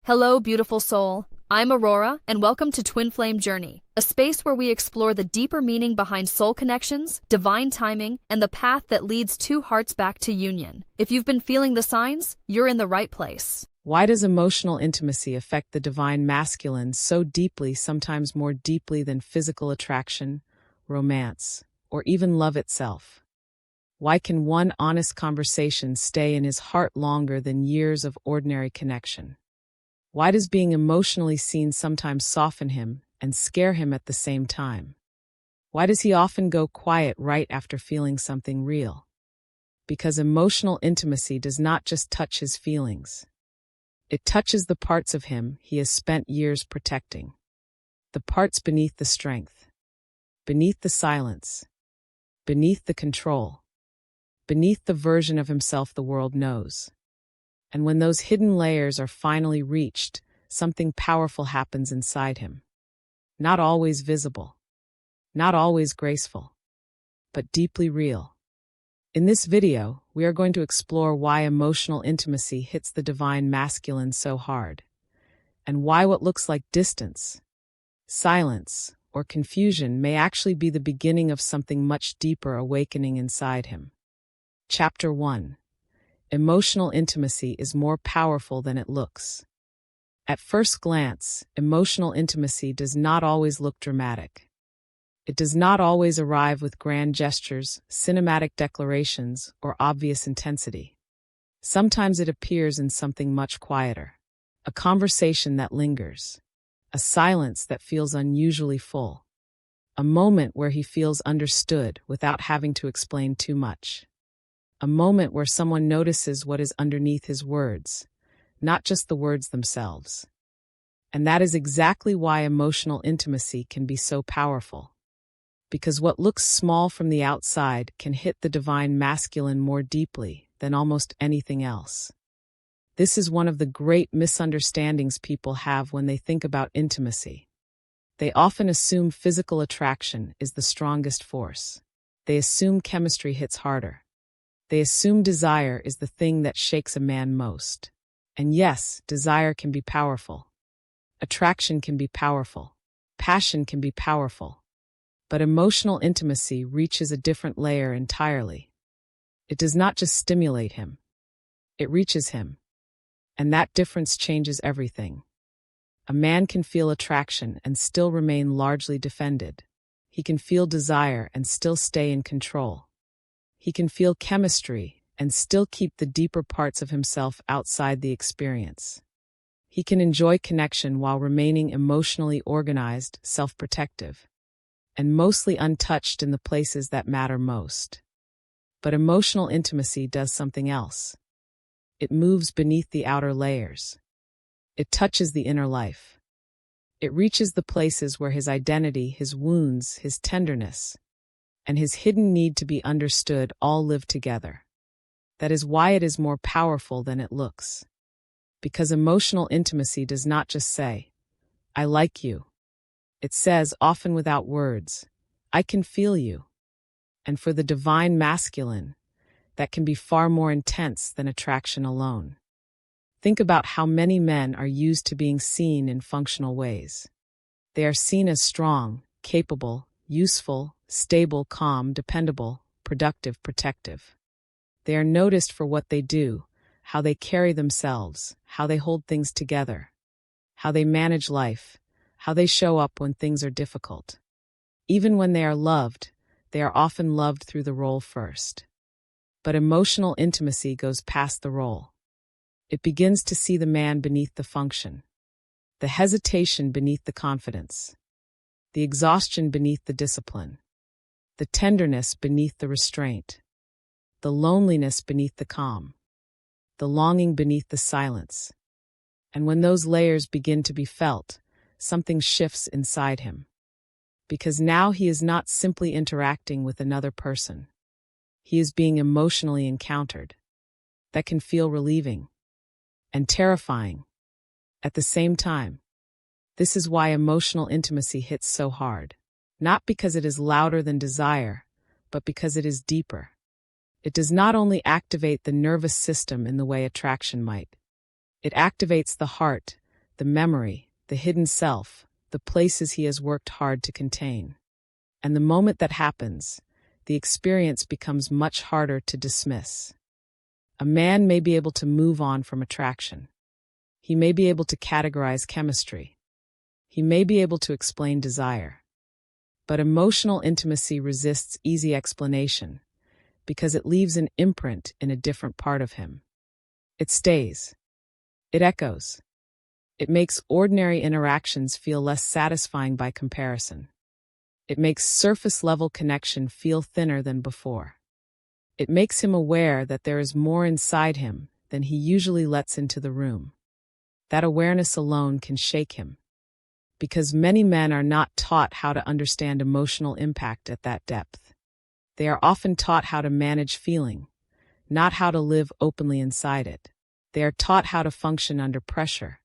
Hello, beautiful soul. I'm Aurora, and welcome to Twin Flame Journey, a space where we explore the deeper meaning behind soul connections, divine timing, and the path that leads two hearts back to union. If you've been feeling the signs, you're in the right place. Why does emotional intimacy affect the divine masculine so deeply, sometimes more deeply than physical attraction, romance, or even love itself? Why can one honest conversation stay in his heart longer than years of ordinary connection? Why does being emotionally seen sometimes soften him and scare him at the same time? Why does he often go quiet right after feeling something real? Because emotional intimacy does not just touch his feelings. It touches the parts of him he has spent years protecting. The parts beneath the strength, beneath the silence, beneath the control, beneath the version of himself the world knows. And when those hidden layers are finally reached, something powerful happens inside him. Not always visible, not always graceful, but deeply real. In this video, we are going to explore why emotional intimacy hits the divine masculine so hard, and why what looks like distance, silence, or confusion may actually be the beginning of something much deeper awakening inside him. Chapter 1. Emotional intimacy is more powerful than it looks. At first glance, emotional intimacy does not always look dramatic. It does not always arrive with grand gestures, cinematic declarations, or obvious intensity. Sometimes it appears in something much quieter. A conversation that lingers. A silence that feels unusually full. A moment where he feels understood without having to explain too much. A moment where someone notices what is underneath his words, not just the words themselves. And that is exactly why emotional intimacy can be so powerful. Because what looks small from the outside can hit the divine masculine more deeply than almost anything else. This is one of the great misunderstandings people have when they think about intimacy. They often assume physical attraction is the strongest force. They assume chemistry hits harder. They assume desire is the thing that shakes a man most. And yes, desire can be powerful. Attraction can be powerful. Passion can be powerful. But emotional intimacy reaches a different layer entirely. It does not just stimulate him. It reaches him. And that difference changes everything. A man can feel attraction and still remain largely defended. He can feel desire and still stay in control. He can feel chemistry and still keep the deeper parts of himself outside the experience. He can enjoy connection while remaining emotionally organized, self-protective, and mostly untouched in the places that matter most. But emotional intimacy does something else. It moves beneath the outer layers. It touches the inner life. It reaches the places where his identity, his wounds, his tenderness, and his hidden need to be understood all live together. That is why it is more powerful than it looks. Because emotional intimacy does not just say, "I like you." It says, often without words, "I can feel you." And for the divine masculine, that can be far more intense than attraction alone. Think about how many men are used to being seen in functional ways. They are seen as strong, capable, useful, stable, calm, dependable, productive, protective. They are noticed for what they do, how they carry themselves, how they hold things together, how they manage life, how they show up when things are difficult. Even when they are loved, they are often loved through the role first. But emotional intimacy goes past the role. It begins to see the man beneath the function, the hesitation beneath the confidence, the exhaustion beneath the discipline, the tenderness beneath the restraint, the loneliness beneath the calm, the longing beneath the silence. And when those layers begin to be felt, something shifts inside him. Because now he is not simply interacting with another person. He is being emotionally encountered. That can feel relieving and terrifying at the same time. This is why emotional intimacy hits so hard. Not because it is louder than desire, but because it is deeper. It does not only activate the nervous system in the way attraction might. It activates the heart, the memory, the hidden self, the places he has worked hard to contain. And the moment that happens, the experience becomes much harder to dismiss. A man may be able to move on from attraction. He may be able to categorize chemistry. He may be able to explain desire. But emotional intimacy resists easy explanation because it leaves an imprint in a different part of him. It stays. It echoes. It makes ordinary interactions feel less satisfying by comparison. It makes surface-level connection feel thinner than before. It makes him aware that there is more inside him than he usually lets into the room. That awareness alone can shake him, because many men are not taught how to understand emotional impact at that depth. They are often taught how to manage feeling, not how to live openly inside it. They are taught how to function under pressure,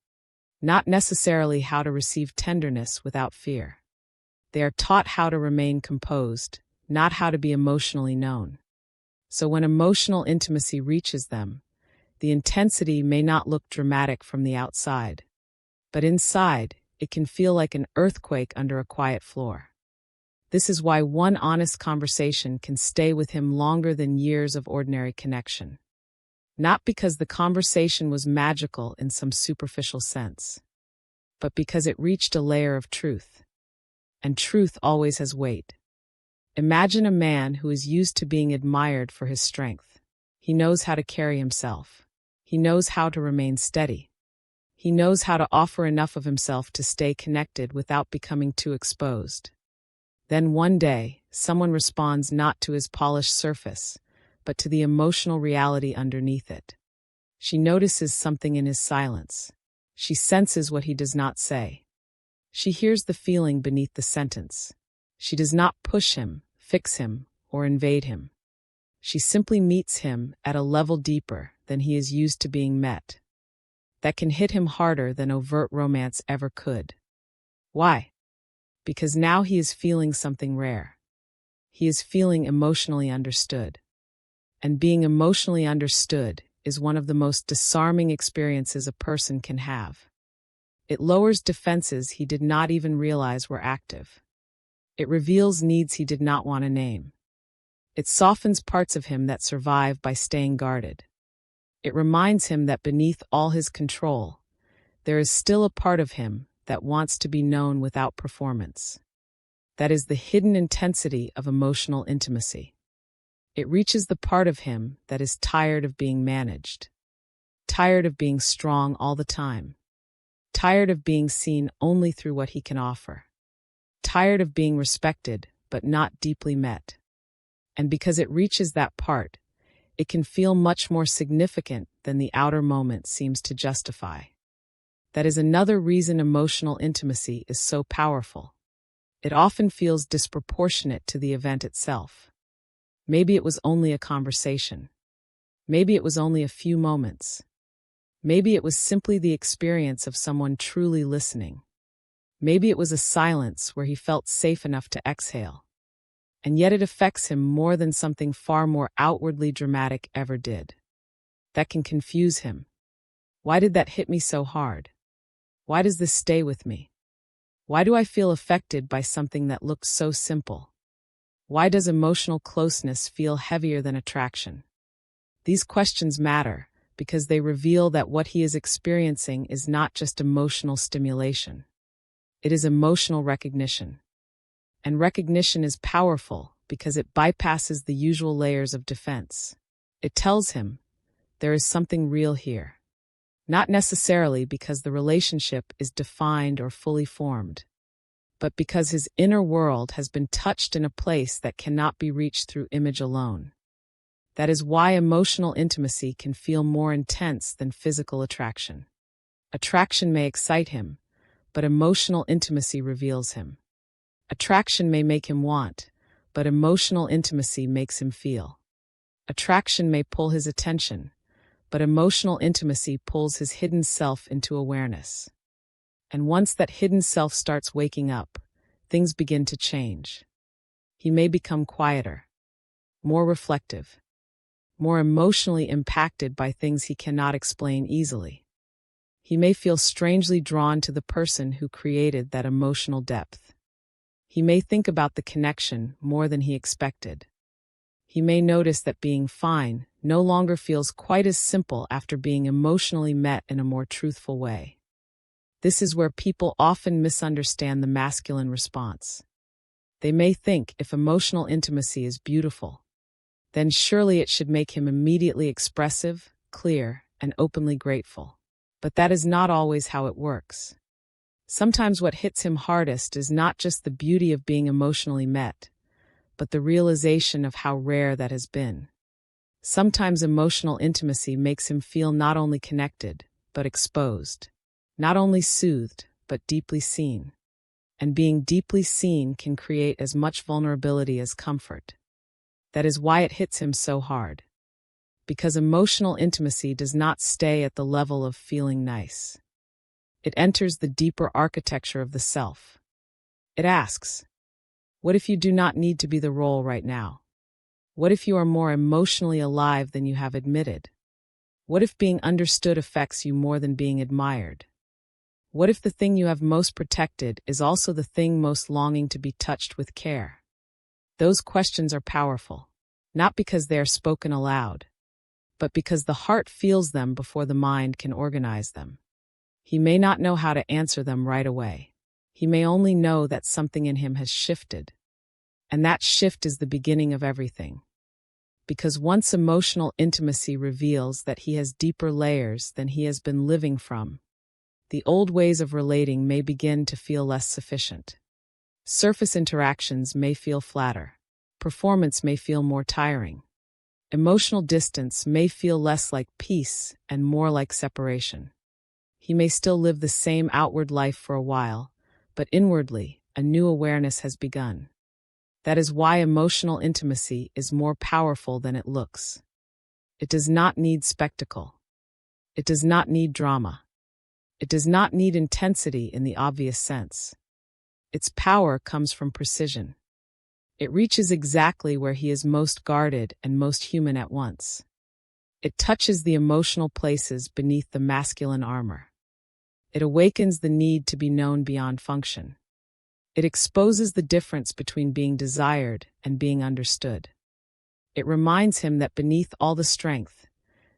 not necessarily how to receive tenderness without fear. They are taught how to remain composed, not how to be emotionally known. So when emotional intimacy reaches them, the intensity may not look dramatic from the outside, but inside, it can feel like an earthquake under a quiet floor. This is why one honest conversation can stay with him longer than years of ordinary connection. Not because the conversation was magical in some superficial sense, but because it reached a layer of truth. And truth always has weight. Imagine a man who is used to being admired for his strength. He knows how to carry himself. He knows how to remain steady. He knows how to offer enough of himself to stay connected without becoming too exposed. Then one day, someone responds not to his polished surface, but to the emotional reality underneath it. She notices something in his silence. She senses what he does not say. She hears the feeling beneath the sentence. She does not push him, fix him, or invade him. She simply meets him at a level deeper than he is used to being met. That can hit him harder than overt romance ever could. Why? Because now he is feeling something rare. He is feeling emotionally understood. And being emotionally understood is one of the most disarming experiences a person can have. It lowers defenses he did not even realize were active. It reveals needs he did not want to name. It softens parts of him that survive by staying guarded. It reminds him that beneath all his control, there is still a part of him that wants to be known without performance. That is the hidden intensity of emotional intimacy. It reaches the part of him that is tired of being managed, tired of being strong all the time, tired of being seen only through what he can offer, tired of being respected but not deeply met. And because it reaches that part, it can feel much more significant than the outer moment seems to justify. That is another reason emotional intimacy is so powerful. It often feels disproportionate to the event itself. Maybe it was only a conversation. Maybe it was only a few moments. Maybe it was simply the experience of someone truly listening. Maybe it was a silence where he felt safe enough to exhale. And yet it affects him more than something far more outwardly dramatic ever did. That can confuse him. Why did that hit me so hard? Why does this stay with me? Why do I feel affected by something that looked so simple? Why does emotional closeness feel heavier than attraction? These questions matter because they reveal that what he is experiencing is not just emotional stimulation. It is emotional recognition. And recognition is powerful because it bypasses the usual layers of defense. It tells him, there is something real here. Not necessarily because the relationship is defined or fully formed, but because his inner world has been touched in a place that cannot be reached through image alone. That is why emotional intimacy can feel more intense than physical attraction. Attraction may excite him, but emotional intimacy reveals him. Attraction may make him want, but emotional intimacy makes him feel. Attraction may pull his attention, but emotional intimacy pulls his hidden self into awareness. And once that hidden self starts waking up, things begin to change. He may become quieter, more reflective, more emotionally impacted by things he cannot explain easily. He may feel strangely drawn to the person who created that emotional depth. He may think about the connection more than he expected. He may notice that being fine no longer feels quite as simple after being emotionally met in a more truthful way. This is where people often misunderstand the masculine response. They may think if emotional intimacy is beautiful, then surely it should make him immediately expressive, clear, and openly grateful. But that is not always how it works. Sometimes what hits him hardest is not just the beauty of being emotionally met, but the realization of how rare that has been. Sometimes emotional intimacy makes him feel not only connected, but exposed. Not only soothed, but deeply seen. And being deeply seen can create as much vulnerability as comfort. That is why it hits him so hard. Because emotional intimacy does not stay at the level of feeling nice. It enters the deeper architecture of the self. It asks, what if you do not need to be the role right now? What if you are more emotionally alive than you have admitted? What if being understood affects you more than being admired? What if the thing you have most protected is also the thing most longing to be touched with care? Those questions are powerful, not because they are spoken aloud, but because the heart feels them before the mind can organize them. He may not know how to answer them right away. He may only know that something in him has shifted. And that shift is the beginning of everything. Because once emotional intimacy reveals that he has deeper layers than he has been living from, the old ways of relating may begin to feel less sufficient. Surface interactions may feel flatter. Performance may feel more tiring. Emotional distance may feel less like peace and more like separation. He may still live the same outward life for a while, but inwardly, a new awareness has begun. That is why emotional intimacy is more powerful than it looks. It does not need spectacle. It does not need drama. It does not need intensity in the obvious sense. Its power comes from precision. It reaches exactly where he is most guarded and most human at once. It touches the emotional places beneath the masculine armor. It awakens the need to be known beyond function. It exposes the difference between being desired and being understood. It reminds him that beneath all the strength,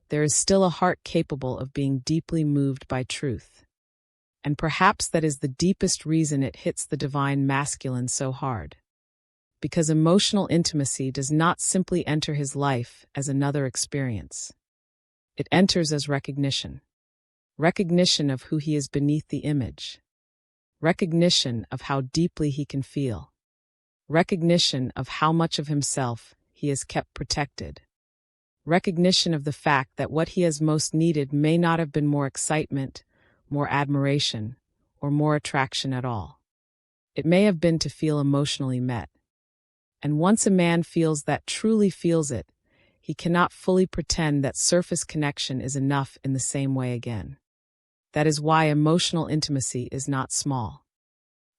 there is still a heart capable of being deeply moved by truth. And perhaps that is the deepest reason it hits the divine masculine so hard. Because emotional intimacy does not simply enter his life as another experience. It enters as recognition. Recognition of who he is beneath the image. Recognition of how deeply he can feel. Recognition of how much of himself he has kept protected. Recognition of the fact that what he has most needed may not have been more excitement, more admiration, or more attraction at all. It may have been to feel emotionally met. And once a man feels that, truly feels it, he cannot fully pretend that surface connection is enough in the same way again. That is why emotional intimacy is not small.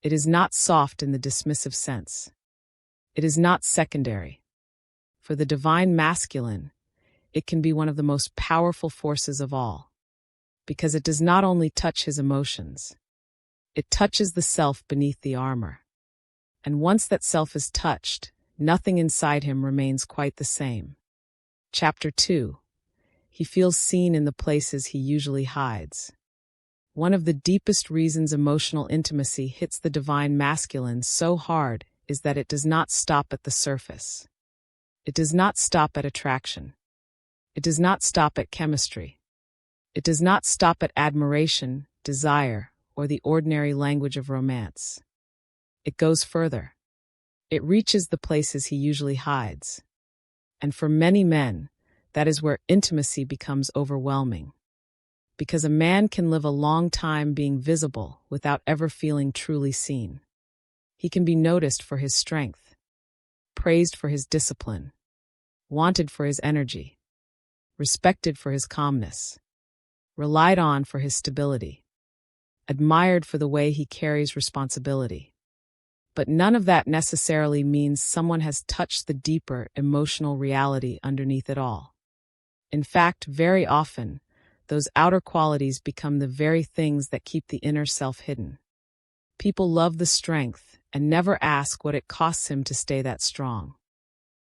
It is not soft in the dismissive sense. It is not secondary. For the divine masculine, it can be one of the most powerful forces of all. Because it does not only touch his emotions, it touches the self beneath the armor. And once that self is touched, nothing inside him remains quite the same. Chapter 2. He feels seen in the places he usually hides. One of the deepest reasons emotional intimacy hits the divine masculine so hard is that it does not stop at the surface. It does not stop at attraction. It does not stop at chemistry. It does not stop at admiration, desire, or the ordinary language of romance. It goes further. It reaches the places he usually hides. And for many men, that is where intimacy becomes overwhelming. Because a man can live a long time being visible without ever feeling truly seen. He can be noticed for his strength, praised for his discipline, wanted for his energy, respected for his calmness, relied on for his stability, admired for the way he carries responsibility. But none of that necessarily means someone has touched the deeper emotional reality underneath it all. In fact, very often, those outer qualities become the very things that keep the inner self hidden. People love the strength and never ask what it costs him to stay that strong.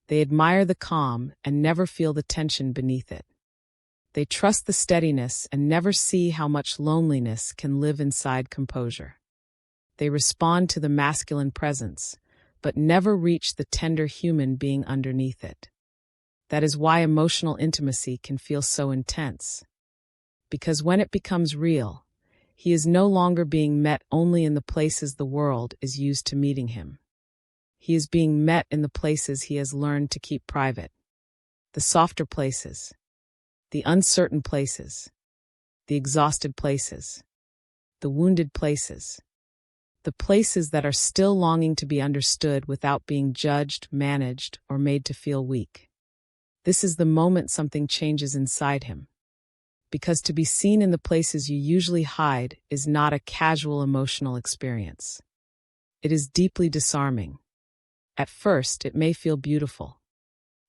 They admire the calm and never feel the tension beneath it. They trust the steadiness and never see how much loneliness can live inside composure. They respond to the masculine presence, but never reach the tender human being underneath it. That is why emotional intimacy can feel so intense. Because when it becomes real, he is no longer being met only in the places the world is used to meeting him. He is being met in the places he has learned to keep private. The softer places. The uncertain places. The exhausted places. The wounded places. The places that are still longing to be understood without being judged, managed, or made to feel weak. This is the moment something changes inside him. Because to be seen in the places you usually hide is not a casual emotional experience. It is deeply disarming. At first, it may feel beautiful,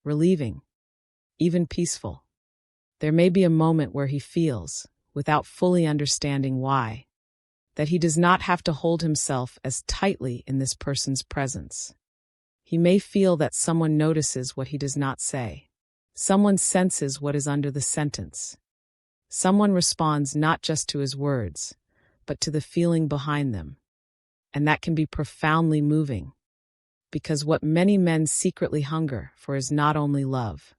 relieving, even peaceful. There may be a moment where he feels, without fully understanding why, that he does not have to hold himself as tightly in this person's presence. He may feel that someone notices what he does not say. Someone senses what is under the sentence. Someone responds not just to his words, but to the feeling behind them. And that can be profoundly moving. Because what many men secretly hunger for is not only love.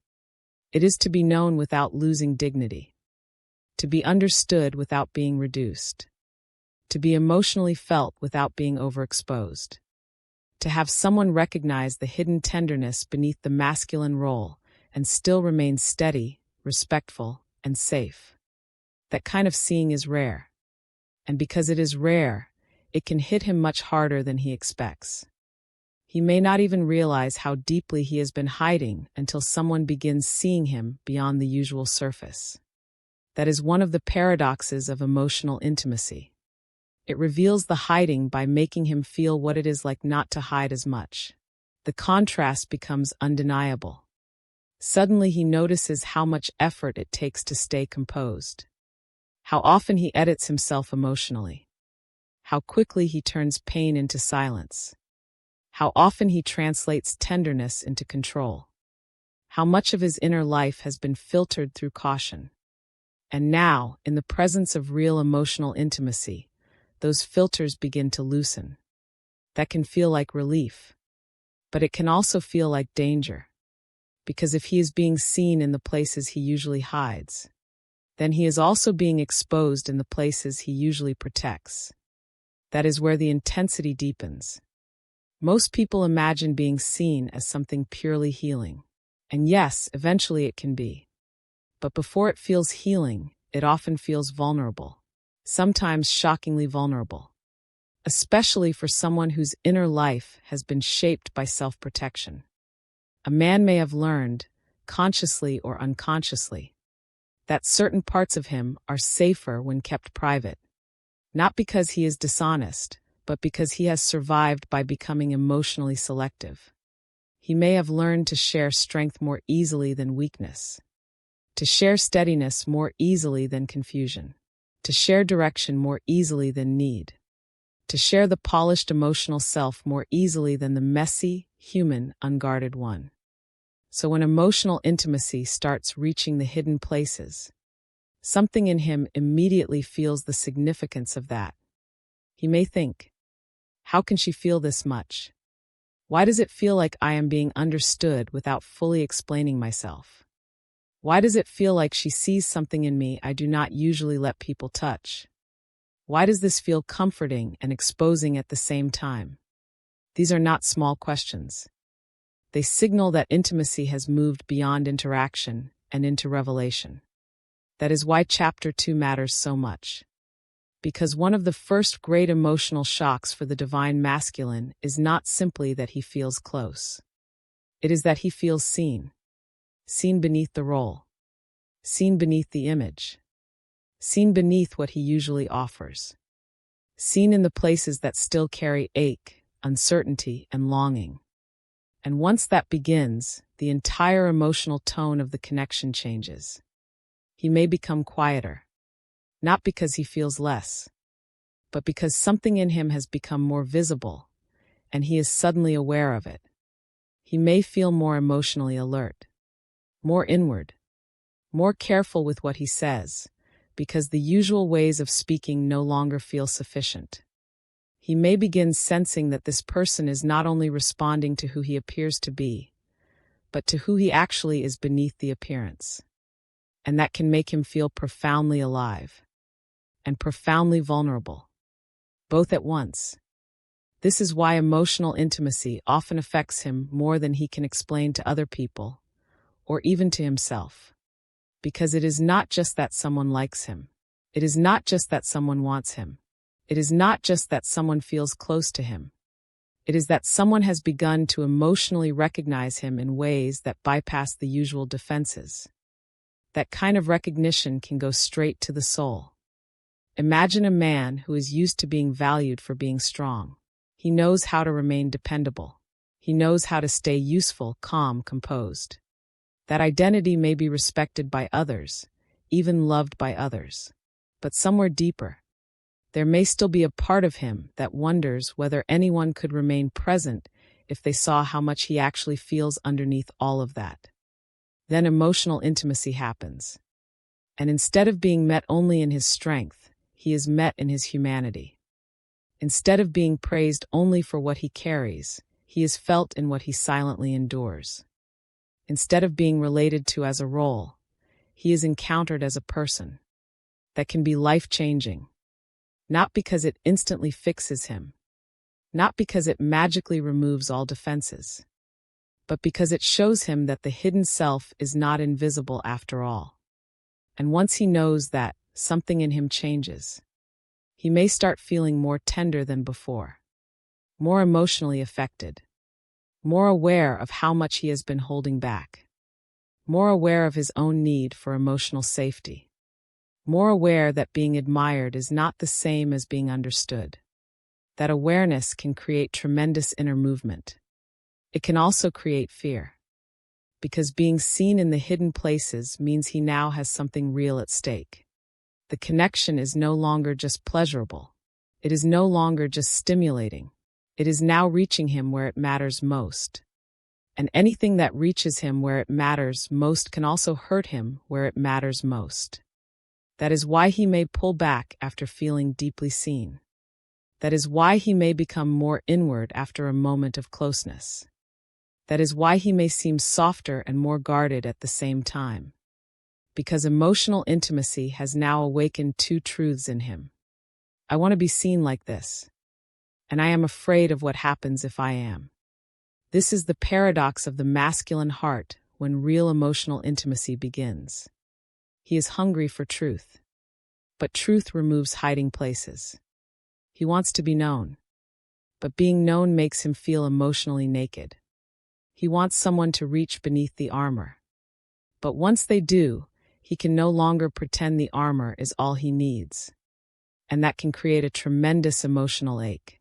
It is to be known without losing dignity. To be understood without being reduced. To be emotionally felt without being overexposed. To have someone recognize the hidden tenderness beneath the masculine role and still remain steady, respectful, and safe. That kind of seeing is rare. And because it is rare, it can hit him much harder than he expects. He may not even realize how deeply he has been hiding until someone begins seeing him beyond the usual surface. That is one of the paradoxes of emotional intimacy. It reveals the hiding by making him feel what it is like not to hide as much. The contrast becomes undeniable. Suddenly he notices how much effort it takes to stay composed. How often he edits himself emotionally. How quickly he turns pain into silence. How often he translates tenderness into control. How much of his inner life has been filtered through caution. And now, in the presence of real emotional intimacy, those filters begin to loosen. That can feel like relief. But it can also feel like danger. Because if he is being seen in the places he usually hides, then he is also being exposed in the places he usually protects. That is where the intensity deepens. Most people imagine being seen as something purely healing. And yes, eventually it can be. But before it feels healing, it often feels vulnerable. Sometimes shockingly vulnerable. Especially for someone whose inner life has been shaped by self-protection. A man may have learned, consciously or unconsciously, that certain parts of him are safer when kept private. Not because he is dishonest, but because he has survived by becoming emotionally selective. He may have learned to share strength more easily than weakness. To share steadiness more easily than confusion. To share direction more easily than need. To share the polished emotional self more easily than the messy, human, unguarded one. So when emotional intimacy starts reaching the hidden places, something in him immediately feels the significance of that. He may think, how can she feel this much? Why does it feel like I am being understood without fully explaining myself? Why does it feel like she sees something in me I do not usually let people touch? Why does this feel comforting and exposing at the same time? These are not small questions. They signal that intimacy has moved beyond interaction and into revelation. That is why Chapter 2 matters so much. Because one of the first great emotional shocks for the divine masculine is not simply that he feels close. It is that he feels seen. Seen beneath the role. Seen beneath the image. Seen beneath what he usually offers. Seen in the places that still carry ache, uncertainty, and longing. And once that begins, the entire emotional tone of the connection changes. He may become quieter, not because he feels less, but because something in him has become more visible, and he is suddenly aware of it. He may feel more emotionally alert, more inward, more careful with what he says, because the usual ways of speaking no longer feel sufficient. He may begin sensing that this person is not only responding to who he appears to be, but to who he actually is beneath the appearance. And that can make him feel profoundly alive and profoundly vulnerable, both at once. This is why emotional intimacy often affects him more than he can explain to other people, or even to himself. Because it is not just that someone likes him. It is not just that someone wants him. It is not just that someone feels close to him. It is that someone has begun to emotionally recognize him in ways that bypass the usual defenses. That kind of recognition can go straight to the soul. Imagine a man who is used to being valued for being strong. He knows how to remain dependable. He knows how to stay useful, calm, composed. That identity may be respected by others, even loved by others. But somewhere deeper, there may still be a part of him that wonders whether anyone could remain present if they saw how much he actually feels underneath all of that. Then emotional intimacy happens. And instead of being met only in his strength, he is met in his humanity. Instead of being praised only for what he carries, he is felt in what he silently endures. Instead of being related to as a role, he is encountered as a person that can be life-changing, not because it instantly fixes him, not because it magically removes all defenses, but because it shows him that the hidden self is not invisible after all. And once he knows that, something in him changes. He may start feeling more tender than before, more emotionally affected, more aware of how much he has been holding back, more aware of his own need for emotional safety, more aware that being admired is not the same as being understood. That awareness can create tremendous inner movement. It can also create fear, because being seen in the hidden places means he now has something real at stake. The connection is no longer just pleasurable. It is no longer just stimulating. It is now reaching him where it matters most. And anything that reaches him where it matters most can also hurt him where it matters most. That is why he may pull back after feeling deeply seen. That is why he may become more inward after a moment of closeness. That is why he may seem softer and more guarded at the same time. Because emotional intimacy has now awakened two truths in him. I want to be seen like this, and I am afraid of what happens if I am. This is the paradox of the masculine heart when real emotional intimacy begins. He is hungry for truth, but truth removes hiding places. He wants to be known, but being known makes him feel emotionally naked. He wants someone to reach beneath the armor. But once they do, he can no longer pretend the armor is all he needs. And that can create a tremendous emotional ache.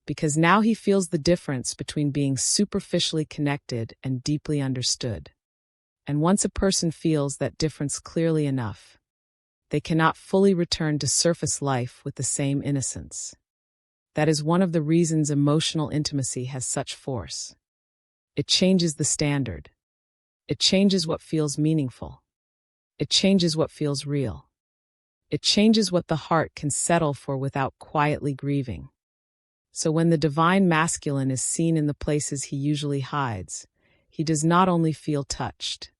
Because now he feels the difference between being superficially connected and deeply understood. And once a person feels that difference clearly enough, they cannot fully return to surface life with the same innocence. That is one of the reasons emotional intimacy has such force. It changes the standard. It changes what feels meaningful. It changes what feels real. It changes what the heart can settle for without quietly grieving. So when the divine masculine is seen in the places he usually hides, he does not only feel touched,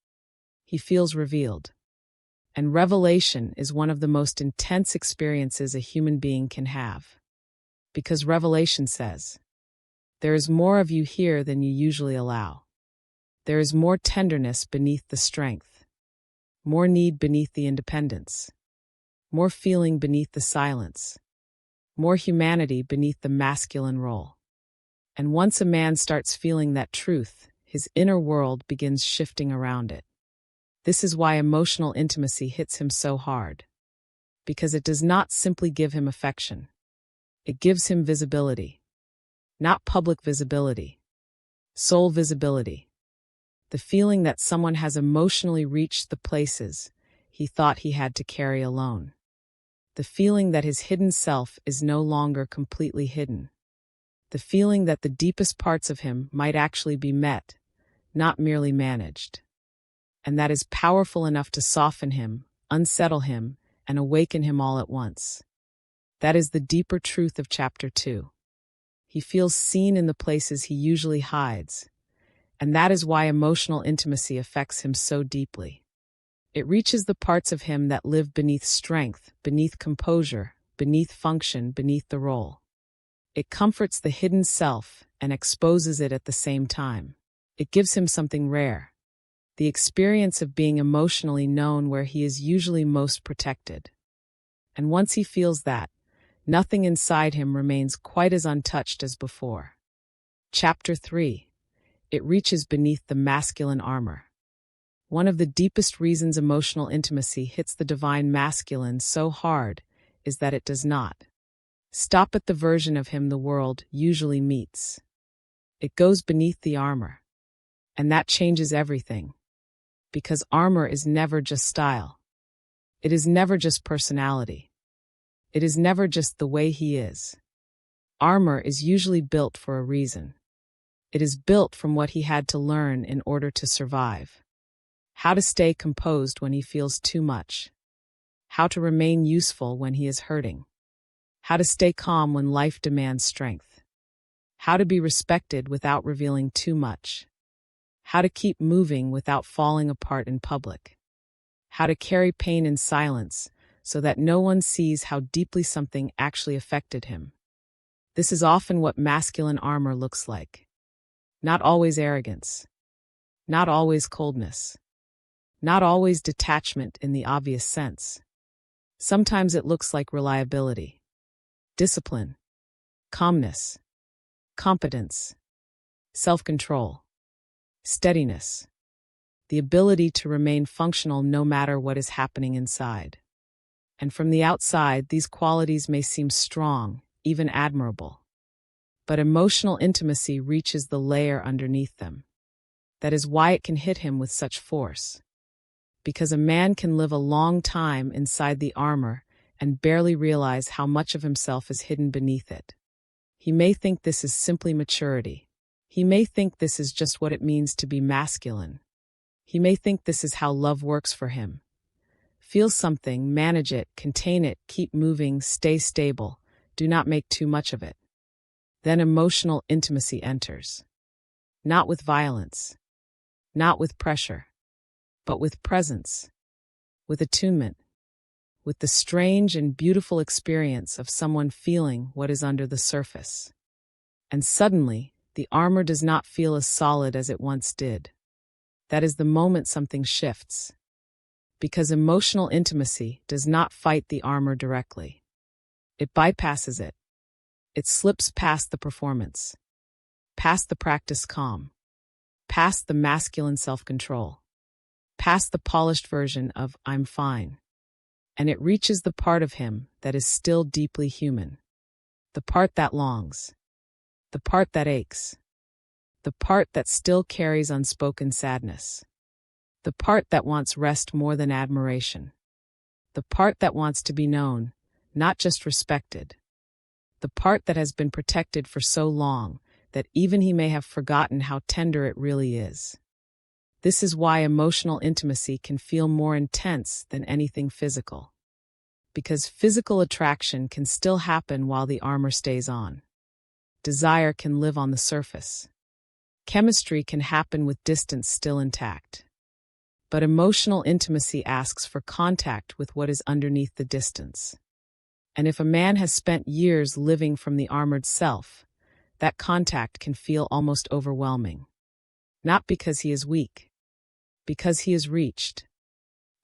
he feels revealed. And revelation is one of the most intense experiences a human being can have. Because revelation says, there is more of you here than you usually allow. There is more tenderness beneath the strength, more need beneath the independence, more feeling beneath the silence, more humanity beneath the masculine role. And once a man starts feeling that truth, his inner world begins shifting around it. This is why emotional intimacy hits him so hard. Because it does not simply give him affection. It gives him visibility. Not public visibility. Soul visibility. The feeling that someone has emotionally reached the places he thought he had to carry alone. The feeling that his hidden self is no longer completely hidden. The feeling that the deepest parts of him might actually be met, not merely managed. And that is powerful enough to soften him, unsettle him, and awaken him all at once. That is the deeper truth of Chapter 2. He feels seen in the places he usually hides, and that is why emotional intimacy affects him so deeply. It reaches the parts of him that live beneath strength, beneath composure, beneath function, beneath the role. It comforts the hidden self and exposes it at the same time. It gives him something rare, the experience of being emotionally known where he is usually most protected. And once he feels that, nothing inside him remains quite as untouched as before. Chapter 3. It reaches beneath the masculine armor. One of the deepest reasons emotional intimacy hits the divine masculine so hard is that it does not stop at the version of him the world usually meets. It goes beneath the armor. And that changes everything. Because armor is never just style. It is never just personality. It is never just the way he is. Armor is usually built for a reason. It is built from what he had to learn in order to survive. How to stay composed when he feels too much. How to remain useful when he is hurting. How to stay calm when life demands strength. How to be respected without revealing too much. How to keep moving without falling apart in public. How to carry pain in silence so that no one sees how deeply something actually affected him. This is often what masculine armor looks like. Not always arrogance. Not always coldness. Not always detachment in the obvious sense. Sometimes it looks like reliability, discipline, calmness, competence, self-control, steadiness, the ability to remain functional no matter what is happening inside. And from the outside, these qualities may seem strong, even admirable. But emotional intimacy reaches the layer underneath them. That is why it can hit him with such force. Because a man can live a long time inside the armor and barely realize how much of himself is hidden beneath it. He may think this is simply maturity. He may think this is just what it means to be masculine. He may think this is how love works for him. Feel something, manage it, contain it, keep moving, stay stable, do not make too much of it. Then emotional intimacy enters. Not with violence, not with pressure, but with presence, with attunement, with the strange and beautiful experience of someone feeling what is under the surface. And suddenly, the armor does not feel as solid as it once did. That is the moment something shifts. Because emotional intimacy does not fight the armor directly. It bypasses it. It slips past the performance, past the practice calm, past the masculine self-control, past the polished version of "I'm fine." And it reaches the part of him that is still deeply human. The part that longs. The part that aches. The part that still carries unspoken sadness. The part that wants rest more than admiration. The part that wants to be known, not just respected. The part that has been protected for so long that even he may have forgotten how tender it really is. This is why emotional intimacy can feel more intense than anything physical. Because physical attraction can still happen while the armor stays on. Desire can live on the surface. Chemistry can happen with distance still intact. But emotional intimacy asks for contact with what is underneath the distance. And if a man has spent years living from the armored self, that contact can feel almost overwhelming. Not because he is weak, because he is reached.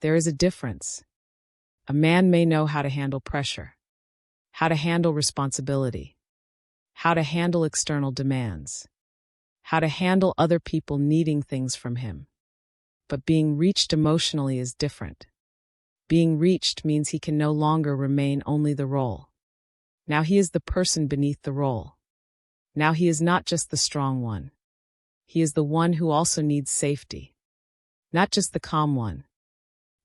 There is a difference. A man may know how to handle pressure, how to handle responsibility, how to handle external demands, how to handle other people needing things from him. But being reached emotionally is different. Being reached means he can no longer remain only the role. Now he is the person beneath the role. Now he is not just the strong one. He is the one who also needs safety. Not just the calm one,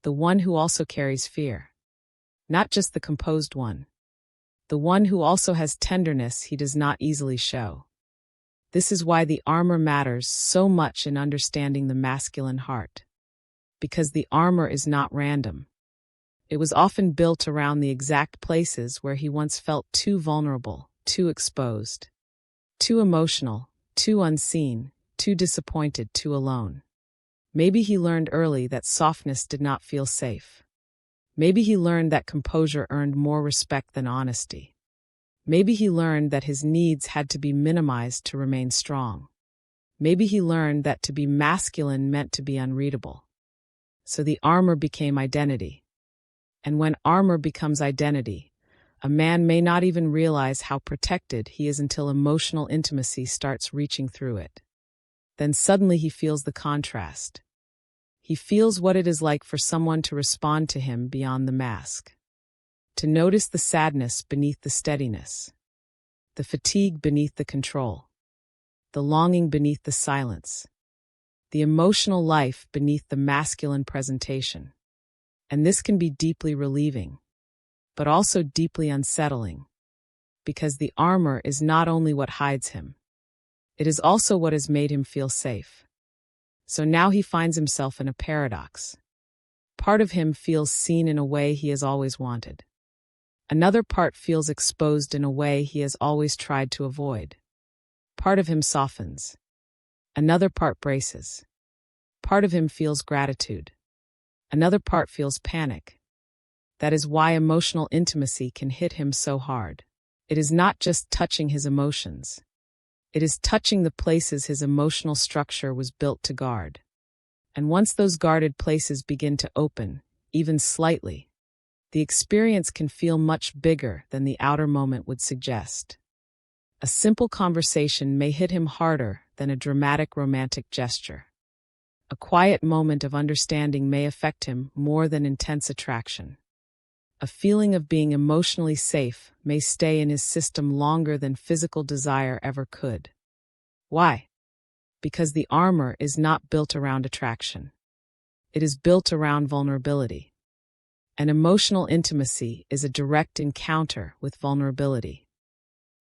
the one who also carries fear. Not just the composed one. The one who also has tenderness he does not easily show. This is why the armor matters so much in understanding the masculine heart. Because the armor is not random. It was often built around the exact places where he once felt too vulnerable, too exposed, too emotional, too unseen, too disappointed, too alone. Maybe he learned early that softness did not feel safe. Maybe he learned that composure earned more respect than honesty. Maybe he learned that his needs had to be minimized to remain strong. Maybe he learned that to be masculine meant to be unreadable. So the armor became identity. And when armor becomes identity, a man may not even realize how protected he is until emotional intimacy starts reaching through it. Then suddenly he feels the contrast. He feels what it is like for someone to respond to him beyond the mask. To notice the sadness beneath the steadiness. The fatigue beneath the control. The longing beneath the silence. The emotional life beneath the masculine presentation. And this can be deeply relieving, but also deeply unsettling. Because the armor is not only what hides him. It is also what has made him feel safe. So now he finds himself in a paradox. Part of him feels seen in a way he has always wanted. Another part feels exposed in a way he has always tried to avoid. Part of him softens. Another part braces. Part of him feels gratitude. Another part feels panic. That is why emotional intimacy can hit him so hard. It is not just touching his emotions. It is touching the places his emotional structure was built to guard. And once those guarded places begin to open, even slightly, the experience can feel much bigger than the outer moment would suggest. A simple conversation may hit him harder than a dramatic romantic gesture. A quiet moment of understanding may affect him more than intense attraction. A feeling of being emotionally safe may stay in his system longer than physical desire ever could. Why? Because the armor is not built around attraction. It is built around vulnerability. And emotional intimacy is a direct encounter with vulnerability.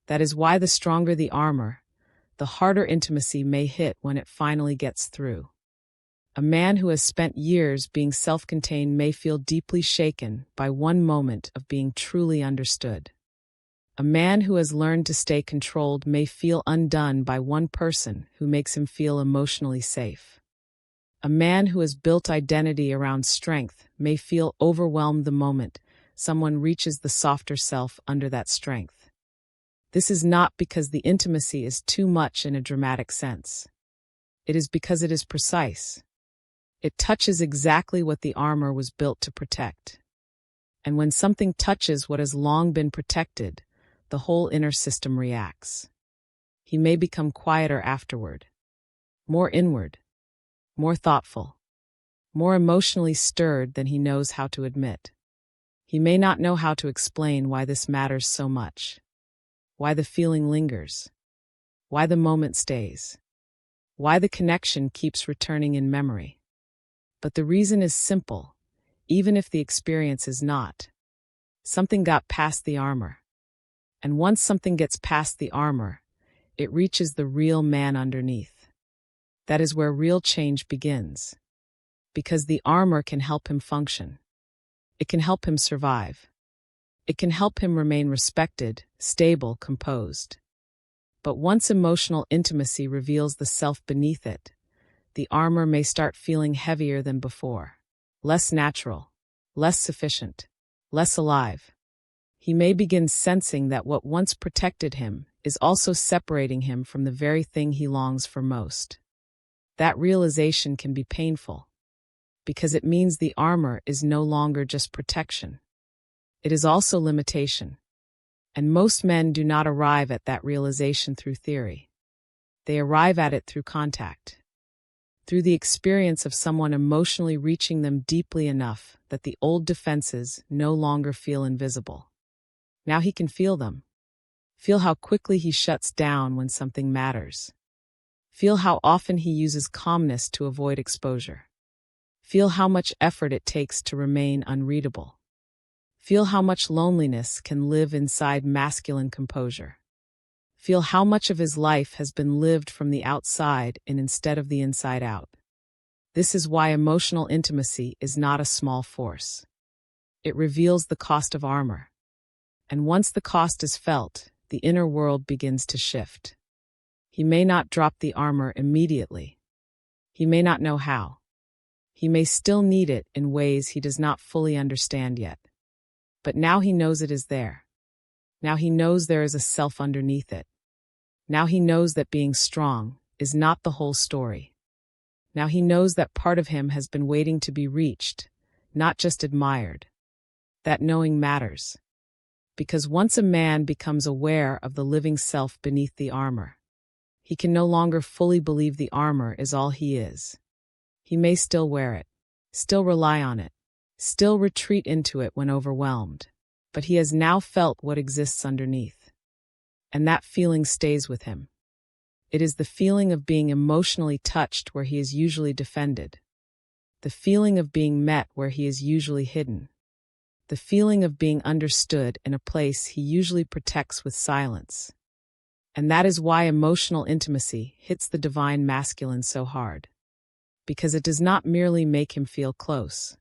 That is why the stronger the armor, the harder intimacy may hit when it finally gets through. A man who has spent years being self-contained may feel deeply shaken by one moment of being truly understood. A man who has learned to stay controlled may feel undone by one person who makes him feel emotionally safe. A man who has built identity around strength may feel overwhelmed the moment someone reaches the softer self under that strength. This is not because the intimacy is too much in a dramatic sense. It is because it is precise. It touches exactly what the armor was built to protect. And when something touches what has long been protected, the whole inner system reacts. He may become quieter afterward, more inward, more thoughtful, more emotionally stirred than he knows how to admit. He may not know how to explain why this matters so much, why the feeling lingers, why the moment stays, why the connection keeps returning in memory. But the reason is simple, even if the experience is not. Something got past the armor. And once something gets past the armor, it reaches the real man underneath. That is where real change begins. Because the armor can help him function. It can help him survive. It can help him remain respected, stable, composed. But once emotional intimacy reveals the self beneath it, the armor may start feeling heavier than before, less natural, less sufficient, less alive. He may begin sensing that what once protected him is also separating him from the very thing he longs for most. That realization can be painful, because it means the armor is no longer just protection. It is also limitation. And most men do not arrive at that realization through theory. They arrive at it through contact. Through the experience of someone emotionally reaching them deeply enough that the old defenses no longer feel invisible. Now he can feel them. Feel how quickly he shuts down when something matters. Feel how often he uses calmness to avoid exposure. Feel how much effort it takes to remain unreadable. Feel how much loneliness can live inside masculine composure. Feel how much of his life has been lived from the outside and instead of the inside out. This is why emotional intimacy is not a small force. It reveals the cost of armor. And once the cost is felt, the inner world begins to shift. He may not drop the armor immediately. He may not know how. He may still need it in ways he does not fully understand yet. But now he knows it is there. Now he knows there is a self underneath it. Now he knows that being strong is not the whole story. Now he knows that part of him has been waiting to be reached, not just admired. That knowing matters. Because once a man becomes aware of the living self beneath the armor, he can no longer fully believe the armor is all he is. He may still wear it, still rely on it, still retreat into it when overwhelmed, but he has now felt what exists underneath. And that feeling stays with him. It is the feeling of being emotionally touched where he is usually defended. The feeling of being met where he is usually hidden. The feeling of being understood in a place he usually protects with silence. And that is why emotional intimacy hits the divine masculine so hard. Because it does not merely make him feel close.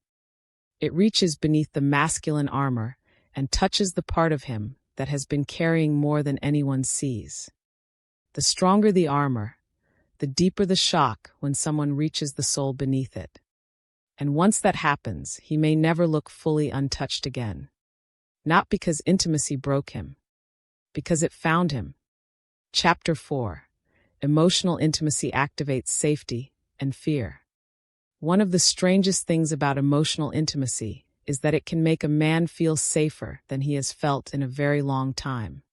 It reaches beneath the masculine armor and touches the part of him that has been carrying more than anyone sees. The stronger the armor, the deeper the shock when someone reaches the soul beneath it. And once that happens, he may never look fully untouched again. Not because intimacy broke him, because it found him. Chapter 4. Emotional intimacy activates safety and fear. One of the strangest things about emotional intimacy is that it can make a man feel safer than he has felt in a very long time.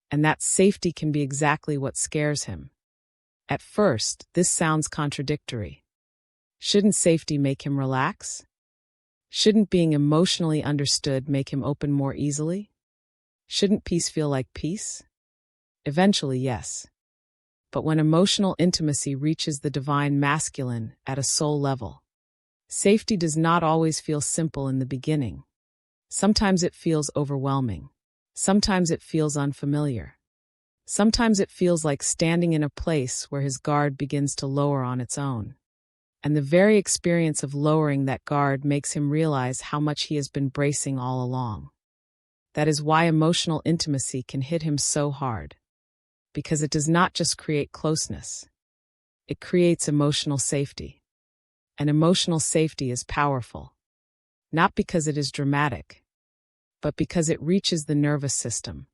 And that safety can be exactly what scares him. At first, this sounds contradictory. Shouldn't safety make him relax? Shouldn't being emotionally understood make him open more easily? Shouldn't peace feel like peace? Eventually, yes. But when emotional intimacy reaches the divine masculine at a soul level, safety does not always feel simple in the beginning. Sometimes it feels overwhelming. Sometimes it feels unfamiliar. Sometimes it feels like standing in a place where his guard begins to lower on its own. And the very experience of lowering that guard makes him realize how much he has been bracing all along. That is why emotional intimacy can hit him so hard. Because it does not just create closeness. It creates emotional safety. And emotional safety is powerful. Not because it is dramatic, but because it reaches the nervous system.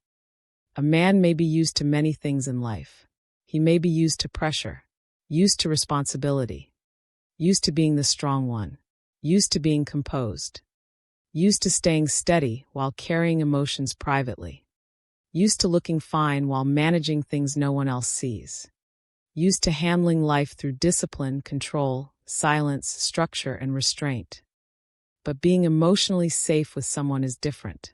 A man may be used to many things in life. He may be used to pressure, used to responsibility, used to being the strong one, used to being composed, used to staying steady while carrying emotions privately, used to looking fine while managing things no one else sees, used to handling life through discipline, control, silence, structure, and restraint. But being emotionally safe with someone is different.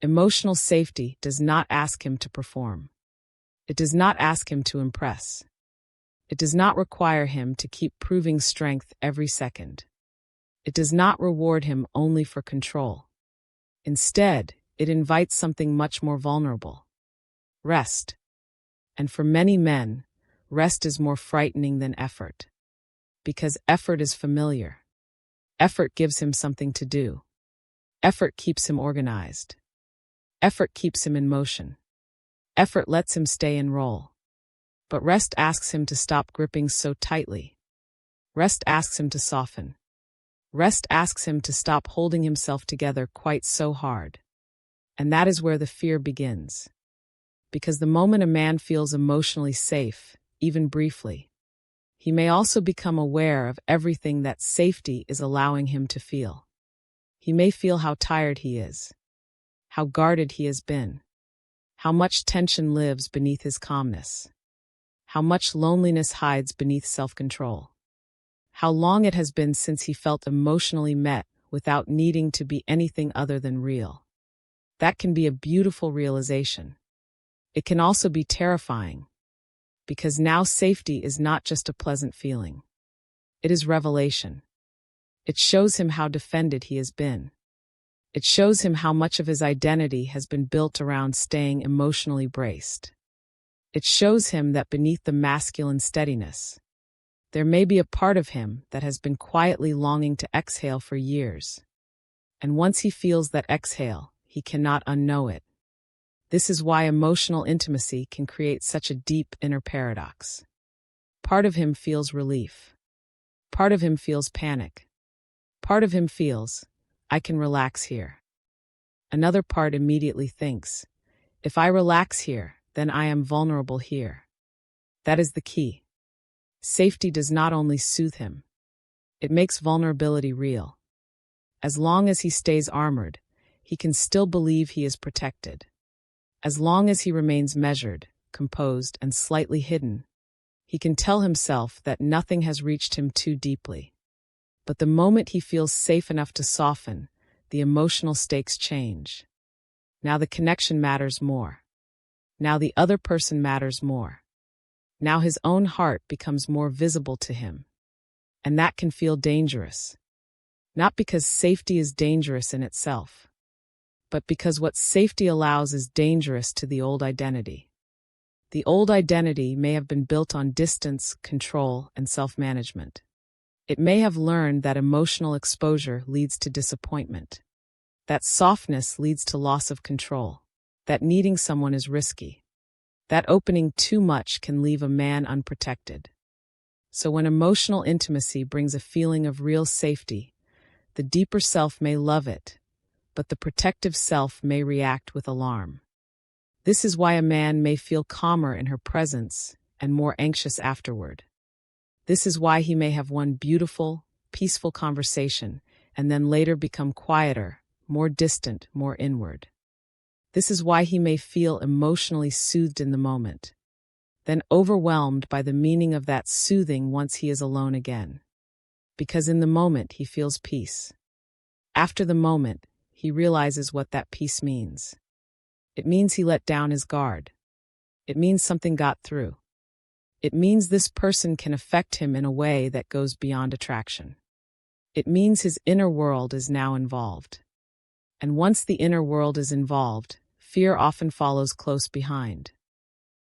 Emotional safety does not ask him to perform. It does not ask him to impress. It does not require him to keep proving strength every second. It does not reward him only for control. Instead, it invites something much more vulnerable. Rest. And for many men, rest is more frightening than effort. Because effort is familiar. Effort gives him something to do. Effort keeps him organized. Effort keeps him in motion. Effort lets him stay and roll. But rest asks him to stop gripping so tightly. Rest asks him to soften. Rest asks him to stop holding himself together quite so hard. And that is where the fear begins. Because the moment a man feels emotionally safe, even briefly, he may also become aware of everything that safety is allowing him to feel. He may feel how tired he is, how guarded he has been, how much tension lives beneath his calmness, how much loneliness hides beneath self-control, how long it has been since he felt emotionally met without needing to be anything other than real. That can be a beautiful realization. It can also be terrifying. Because now safety is not just a pleasant feeling. It is revelation. It shows him how defended he has been. It shows him how much of his identity has been built around staying emotionally braced. It shows him that beneath the masculine steadiness, there may be a part of him that has been quietly longing to exhale for years. And once he feels that exhale, he cannot unknow it. This is why emotional intimacy can create such a deep inner paradox. Part of him feels relief. Part of him feels panic. Part of him feels, I can relax here. Another part immediately thinks, if I relax here, then I am vulnerable here. That is the key. Safety does not only soothe him, it makes vulnerability real. As long as he stays armored, he can still believe he is protected. As long as he remains measured, composed, and slightly hidden, he can tell himself that nothing has reached him too deeply. But the moment he feels safe enough to soften, the emotional stakes change. Now the connection matters more. Now the other person matters more. Now his own heart becomes more visible to him. And that can feel dangerous. Not because safety is dangerous in itself, but because what safety allows is dangerous to the old identity. The old identity may have been built on distance, control, and self-management. It may have learned that emotional exposure leads to disappointment, that softness leads to loss of control, that needing someone is risky, that opening too much can leave a man unprotected. So when emotional intimacy brings a feeling of real safety, the deeper self may love it, but the protective self may react with alarm. This is why a man may feel calmer in her presence and more anxious afterward. This is why he may have one beautiful, peaceful conversation and then later become quieter, more distant, more inward. This is why he may feel emotionally soothed in the moment, then overwhelmed by the meaning of that soothing once he is alone again. Because in the moment he feels peace. After the moment, he realizes what that peace means. It means he let down his guard. It means something got through. It means this person can affect him in a way that goes beyond attraction. It means his inner world is now involved. And once the inner world is involved, fear often follows close behind.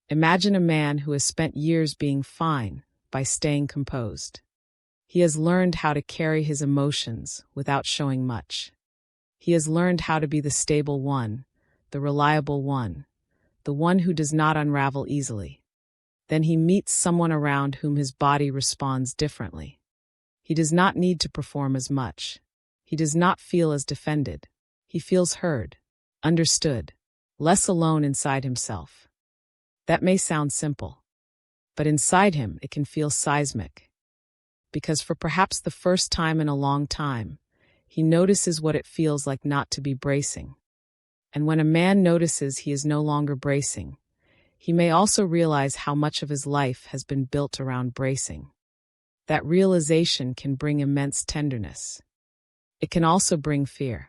Imagine a man who has spent years being fine by staying composed. He has learned how to carry his emotions without showing much. He has learned how to be the stable one, the reliable one, the one who does not unravel easily. Then he meets someone around whom his body responds differently. He does not need to perform as much. He does not feel as defended. He feels heard, understood, less alone inside himself. That may sound simple, but inside him it can feel seismic. Because for perhaps the first time in a long time, he notices what it feels like not to be bracing. And when a man notices he is no longer bracing, he may also realize how much of his life has been built around bracing. That realization can bring immense tenderness. It can also bring fear.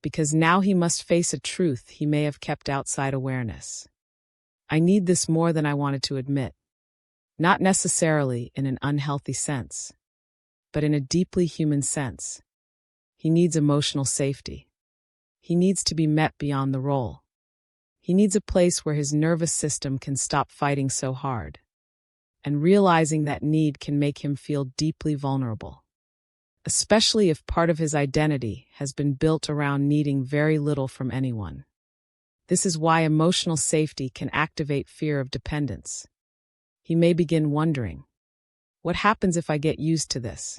Because now he must face a truth he may have kept outside awareness. I need this more than I wanted to admit. Not necessarily in an unhealthy sense, but in a deeply human sense. He needs emotional safety. He needs to be met beyond the role. He needs a place where his nervous system can stop fighting so hard. And realizing that need can make him feel deeply vulnerable. Especially if part of his identity has been built around needing very little from anyone. This is why emotional safety can activate fear of dependence. He may begin wondering, what happens if I get used to this?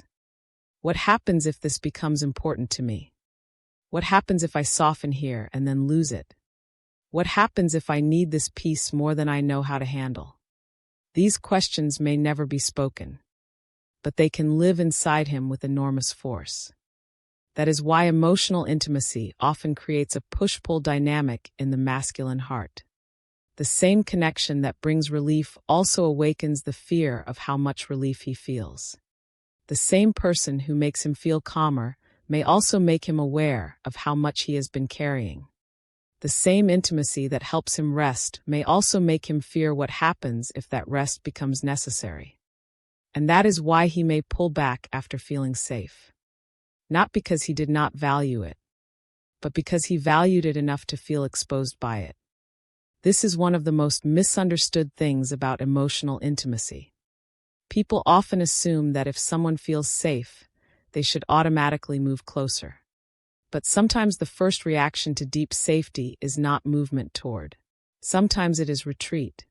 What happens if this becomes important to me? What happens if I soften here and then lose it? What happens if I need this peace more than I know how to handle? These questions may never be spoken, but they can live inside him with enormous force. That is why emotional intimacy often creates a push-pull dynamic in the masculine heart. The same connection that brings relief also awakens the fear of how much relief he feels. The same person who makes him feel calmer may also make him aware of how much he has been carrying. The same intimacy that helps him rest may also make him fear what happens if that rest becomes necessary. And that is why he may pull back after feeling safe. not because he did not value it, but because he valued it enough to feel exposed by it. This is one of the most misunderstood things about emotional intimacy. People often assume that if someone feels safe, they should automatically move closer. But sometimes the first reaction to deep safety is not movement toward. Sometimes it is retreat.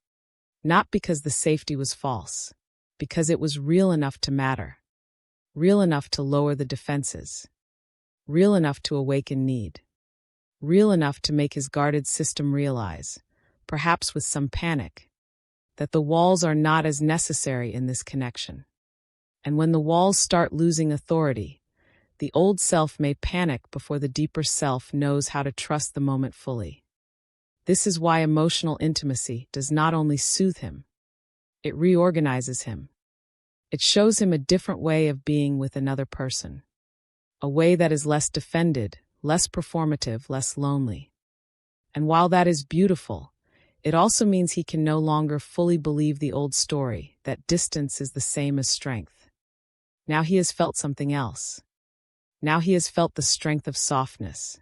Not because the safety was false, because it was real enough to matter. Real enough to lower the defenses. Real enough to awaken need. Real enough to make his guarded system realize, perhaps with some panic, that the walls are not as necessary in this connection. And when the walls start losing authority, the old self may panic before the deeper self knows how to trust the moment fully. This is why emotional intimacy does not only soothe him, it reorganizes him. It shows him a different way of being with another person, a way that is less defended, less performative, less lonely. And while that is beautiful, it also means he can no longer fully believe the old story, that distance is the same as strength. Now he has felt something else. Now he has felt the strength of softness.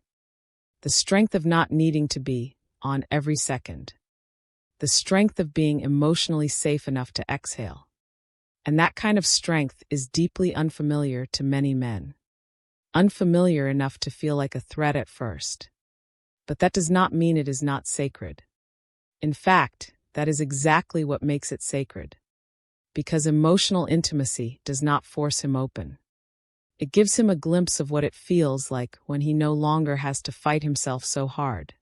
The strength of not needing to be on every second. The strength of being emotionally safe enough to exhale. And that kind of strength is deeply unfamiliar to many men. Unfamiliar enough to feel like a threat at first. But that does not mean it is not sacred. In fact, that is exactly what makes it sacred. Because emotional intimacy does not force him open. It gives him a glimpse of what it feels like when he no longer has to fight himself so hard.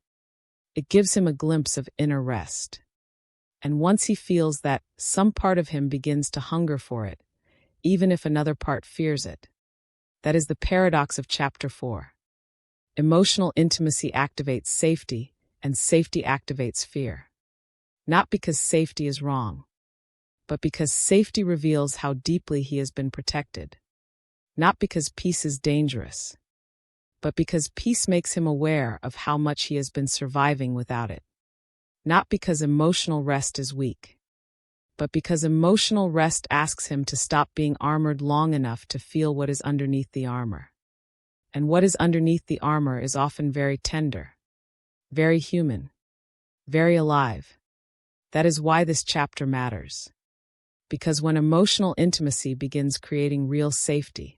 It gives him a glimpse of inner rest. And once he feels that, some part of him begins to hunger for it, even if another part fears it. That is the paradox of Chapter 4. Emotional intimacy activates safety, and safety activates fear. Not because safety is wrong, but because safety reveals how deeply he has been protected. Not because peace is dangerous, but because peace makes him aware of how much he has been surviving without it. Not because emotional rest is weak, but because emotional rest asks him to stop being armored long enough to feel what is underneath the armor. And what is underneath the armor is often very tender, very human, very alive. That is why this chapter matters. Because when emotional intimacy begins creating real safety,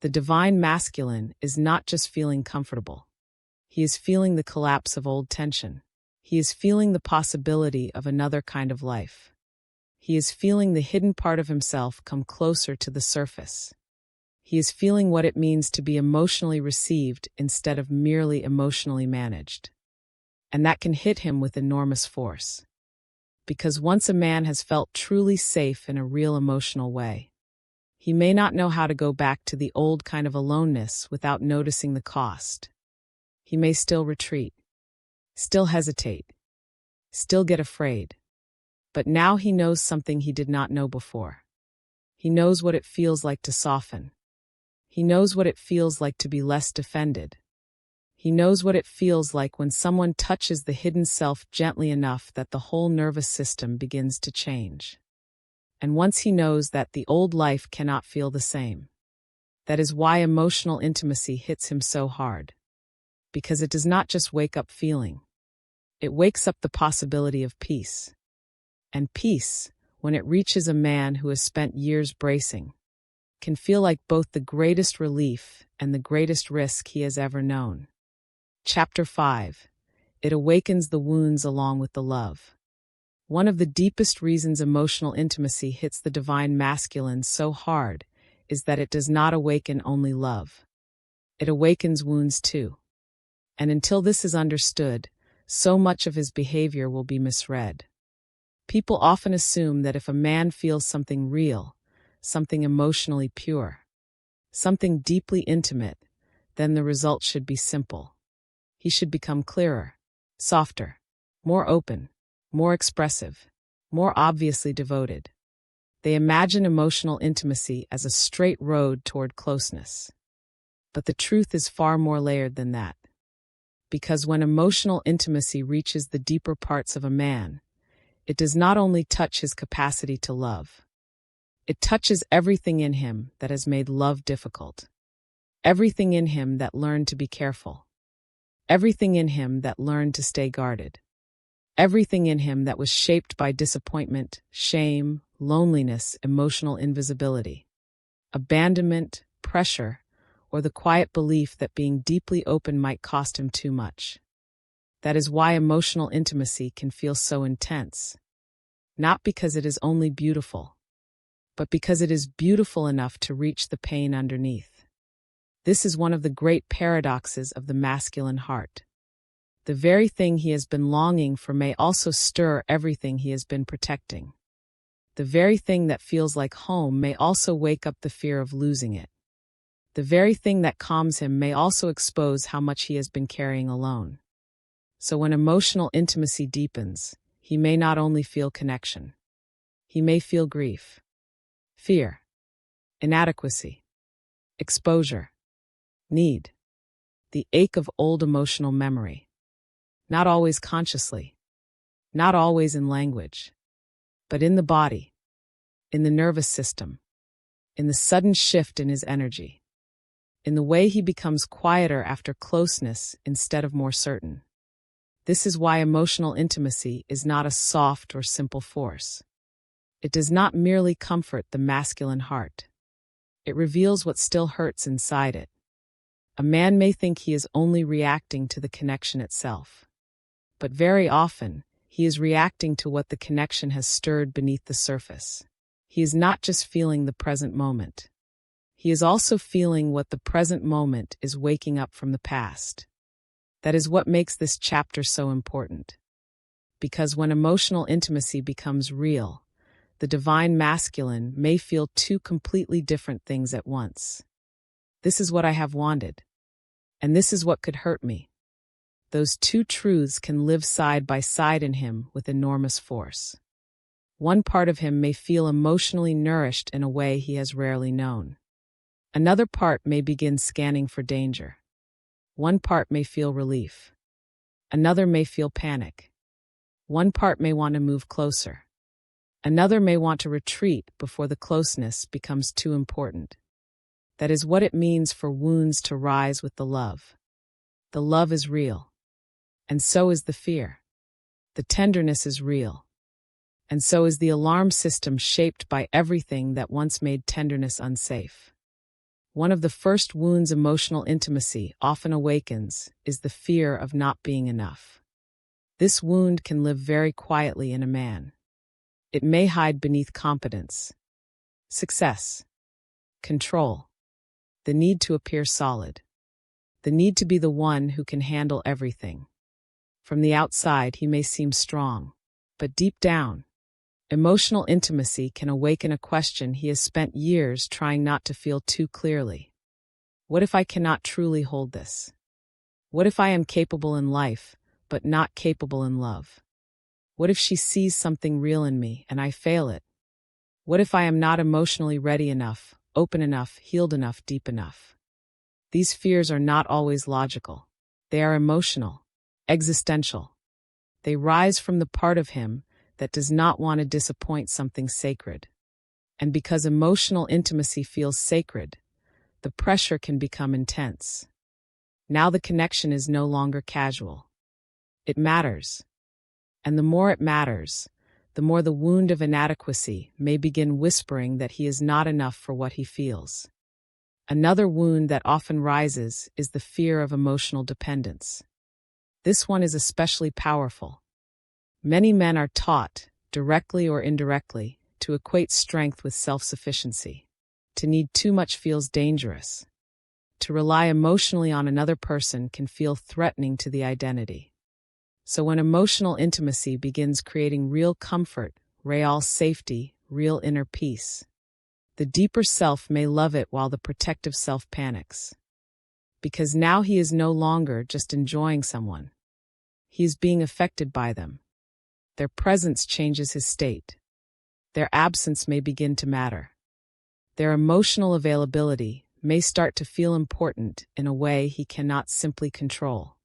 the divine masculine is not just feeling comfortable. He is feeling the collapse of old tension. He is feeling the possibility of another kind of life. He is feeling the hidden part of himself come closer to the surface. He is feeling what it means to be emotionally received instead of merely emotionally managed. And that can hit him with enormous force. Because once a man has felt truly safe in a real emotional way, he may not know how to go back to the old kind of aloneness without noticing the cost. He may still retreat, still hesitate, still get afraid. But now he knows something he did not know before. He knows what it feels like to soften. He knows what it feels like to be less defended. He knows what it feels like when someone touches the hidden self gently enough that the whole nervous system begins to change. And once he knows that, the old life cannot feel the same. That is why emotional intimacy hits him so hard. Because it does not just wake up feeling. It wakes up the possibility of peace. And peace, when it reaches a man who has spent years bracing, can feel like both the greatest relief and the greatest risk he has ever known. Chapter 5. It awakens the wounds along with the love. One of the deepest reasons emotional intimacy hits the divine masculine so hard is that it does not awaken only love. It awakens wounds too. And until this is understood, so much of his behavior will be misread. People often assume that if a man feels something real, something emotionally pure, something deeply intimate, then the result should be simple. He should become clearer, softer, more open, more expressive, more obviously devoted. They imagine emotional intimacy as a straight road toward closeness. But the truth is far more layered than that. Because when emotional intimacy reaches the deeper parts of a man, it does not only touch his capacity to love. It touches everything in him that has made love difficult. everything in him that learned to be careful, everything in him that learned to stay guarded, everything in him that was shaped by disappointment, shame, loneliness, emotional invisibility, abandonment, pressure, or the quiet belief that being deeply open might cost him too much. That is why emotional intimacy can feel so intense. Not because it is only beautiful, but because it is beautiful enough to reach the pain underneath. This is one of the great paradoxes of the masculine heart. The very thing he has been longing for may also stir everything he has been protecting. The very thing that feels like home may also wake up the fear of losing it. The very thing that calms him may also expose how much he has been carrying alone. So when emotional intimacy deepens, he may not only feel connection. He may feel grief, fear, inadequacy, exposure, need, the ache of old emotional memory. Not always consciously, not always in language, but in the body, in the nervous system, in the sudden shift in his energy, in the way he becomes quieter after closeness instead of more certain. This is why emotional intimacy is not a soft or simple force. It does not merely comfort the masculine heart. It reveals what still hurts inside it. A man may think he is only reacting to the connection itself, but very often, he is reacting to what the connection has stirred beneath the surface. He is not just feeling the present moment. He is also feeling what the present moment is waking up from the past. That is what makes this chapter so important. Because when emotional intimacy becomes real, the divine masculine may feel two completely different things at once. This is what I have wanted, and this is what could hurt me. Those two truths can live side by side in him with enormous force. One part of him may feel emotionally nourished in a way he has rarely known. Another part may begin scanning for danger. One part may feel relief. Another may feel panic. One part may want to move closer. Another may want to retreat before the closeness becomes too important. That is what it means for wounds to rise with the love. The love is real. And so is the fear. The tenderness is real. And so is the alarm system shaped by everything that once made tenderness unsafe. One of the first wounds emotional intimacy often awakens is the fear of not being enough. This wound can live very quietly in a man. It may hide beneath competence, success, control, the need to appear solid, the need to be the one who can handle everything. From the outside, he may seem strong, but deep down, emotional intimacy can awaken a question he has spent years trying not to feel too clearly. What if I cannot truly hold this? What if I am capable in life, but not capable in love? What if she sees something real in me and I fail it? What if I am not emotionally ready enough, open enough, healed enough, deep enough? These fears are not always logical. They are emotional, existential. They rise from the part of him that does not want to disappoint something sacred. And because emotional intimacy feels sacred, the pressure can become intense. Now the connection is no longer casual. It matters. And the more it matters, the more the wound of inadequacy may begin whispering that he is not enough for what he feels. Another wound that often rises is the fear of emotional dependence. This one is especially powerful. Many men are taught, directly or indirectly, to equate strength with self-sufficiency. To need too much feels dangerous. To rely emotionally on another person can feel threatening to the identity. So when emotional intimacy begins creating real comfort, real safety, real inner peace, the deeper self may love it while the protective self panics. Because now he is no longer just enjoying someone. He is being affected by them. Their presence changes his state. Their absence may begin to matter. Their emotional availability may start to feel important in a way he cannot simply control.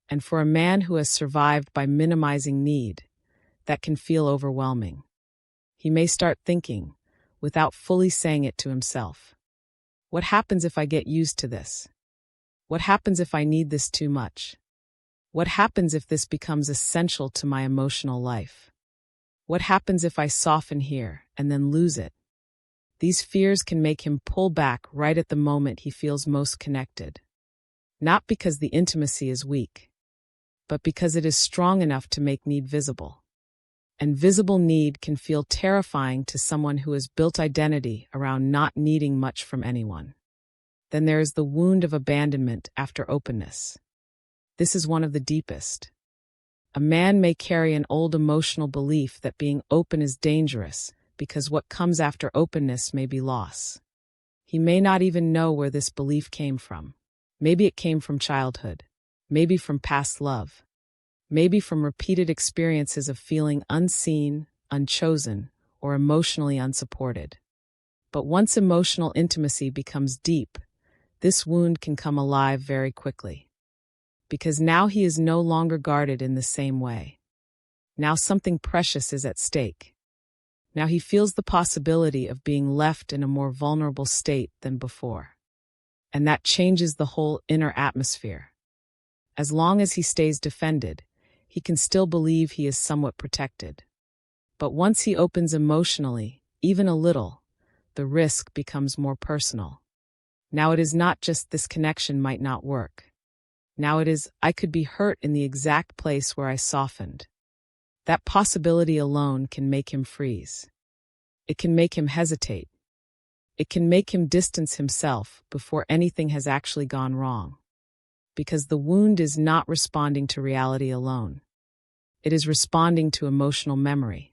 And for a man who has survived by minimizing need, that can feel overwhelming. He may start thinking, without fully saying it to himself, What happens if I get used to this? What happens if I need this too much? What happens if this becomes essential to my emotional life? What happens if I soften here and then lose it? These fears can make him pull back right at the moment he feels most connected. Not because the intimacy is weak, but because it is strong enough to make need visible. And visible need can feel terrifying to someone who has built identity around not needing much from anyone. Then there is the wound of abandonment after openness. This is one of the deepest. A man may carry an old emotional belief that being open is dangerous because what comes after openness may be loss. He may not even know where this belief came from. Maybe it came from childhood, maybe from past love, maybe from repeated experiences of feeling unseen, unchosen, or emotionally unsupported. But once emotional intimacy becomes deep, this wound can come alive very quickly. Because now he is no longer guarded in the same way. Now something precious is at stake. Now he feels the possibility of being left in a more vulnerable state than before. And that changes the whole inner atmosphere. As long as he stays defended, he can still believe he is somewhat protected. But once he opens emotionally, even a little, the risk becomes more personal. Now it is not just this connection might not work. Now it is, I could be hurt in the exact place where I softened. That possibility alone can make him freeze. It can make him hesitate. It can make him distance himself before anything has actually gone wrong. Because the wound is not responding to reality alone. It is responding to emotional memory.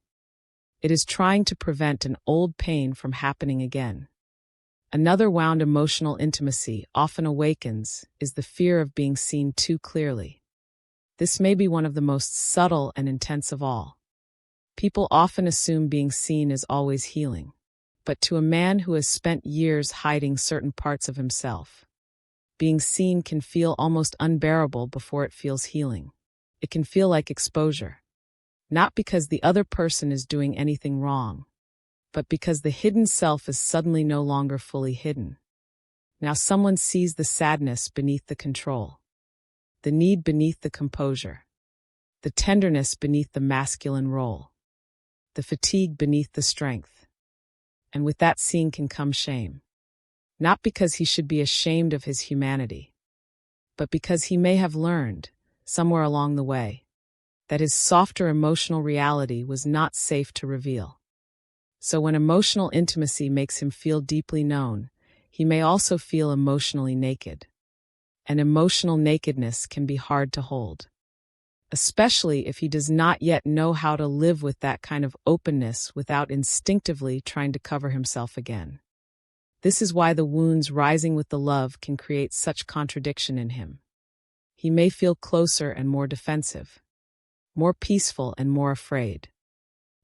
It is trying to prevent an old pain from happening again. Another wound emotional intimacy often awakens is the fear of being seen too clearly. This may be one of the most subtle and intense of all. People often assume being seen is always healing. But to a man who has spent years hiding certain parts of himself, being seen can feel almost unbearable before it feels healing. It can feel like exposure. Not because the other person is doing anything wrong, but because the hidden self is suddenly no longer fully hidden. Now someone sees the sadness beneath the control, the need beneath the composure, the tenderness beneath the masculine role, the fatigue beneath the strength. And with that seeing can come shame. Not because he should be ashamed of his humanity, but because he may have learned, somewhere along the way, that his softer emotional reality was not safe to reveal. So when emotional intimacy makes him feel deeply known, he may also feel emotionally naked. And emotional nakedness can be hard to hold. Especially if he does not yet know how to live with that kind of openness without instinctively trying to cover himself again. This is why the wounds rising with the love can create such contradiction in him. He may feel closer and more defensive, more peaceful and more afraid,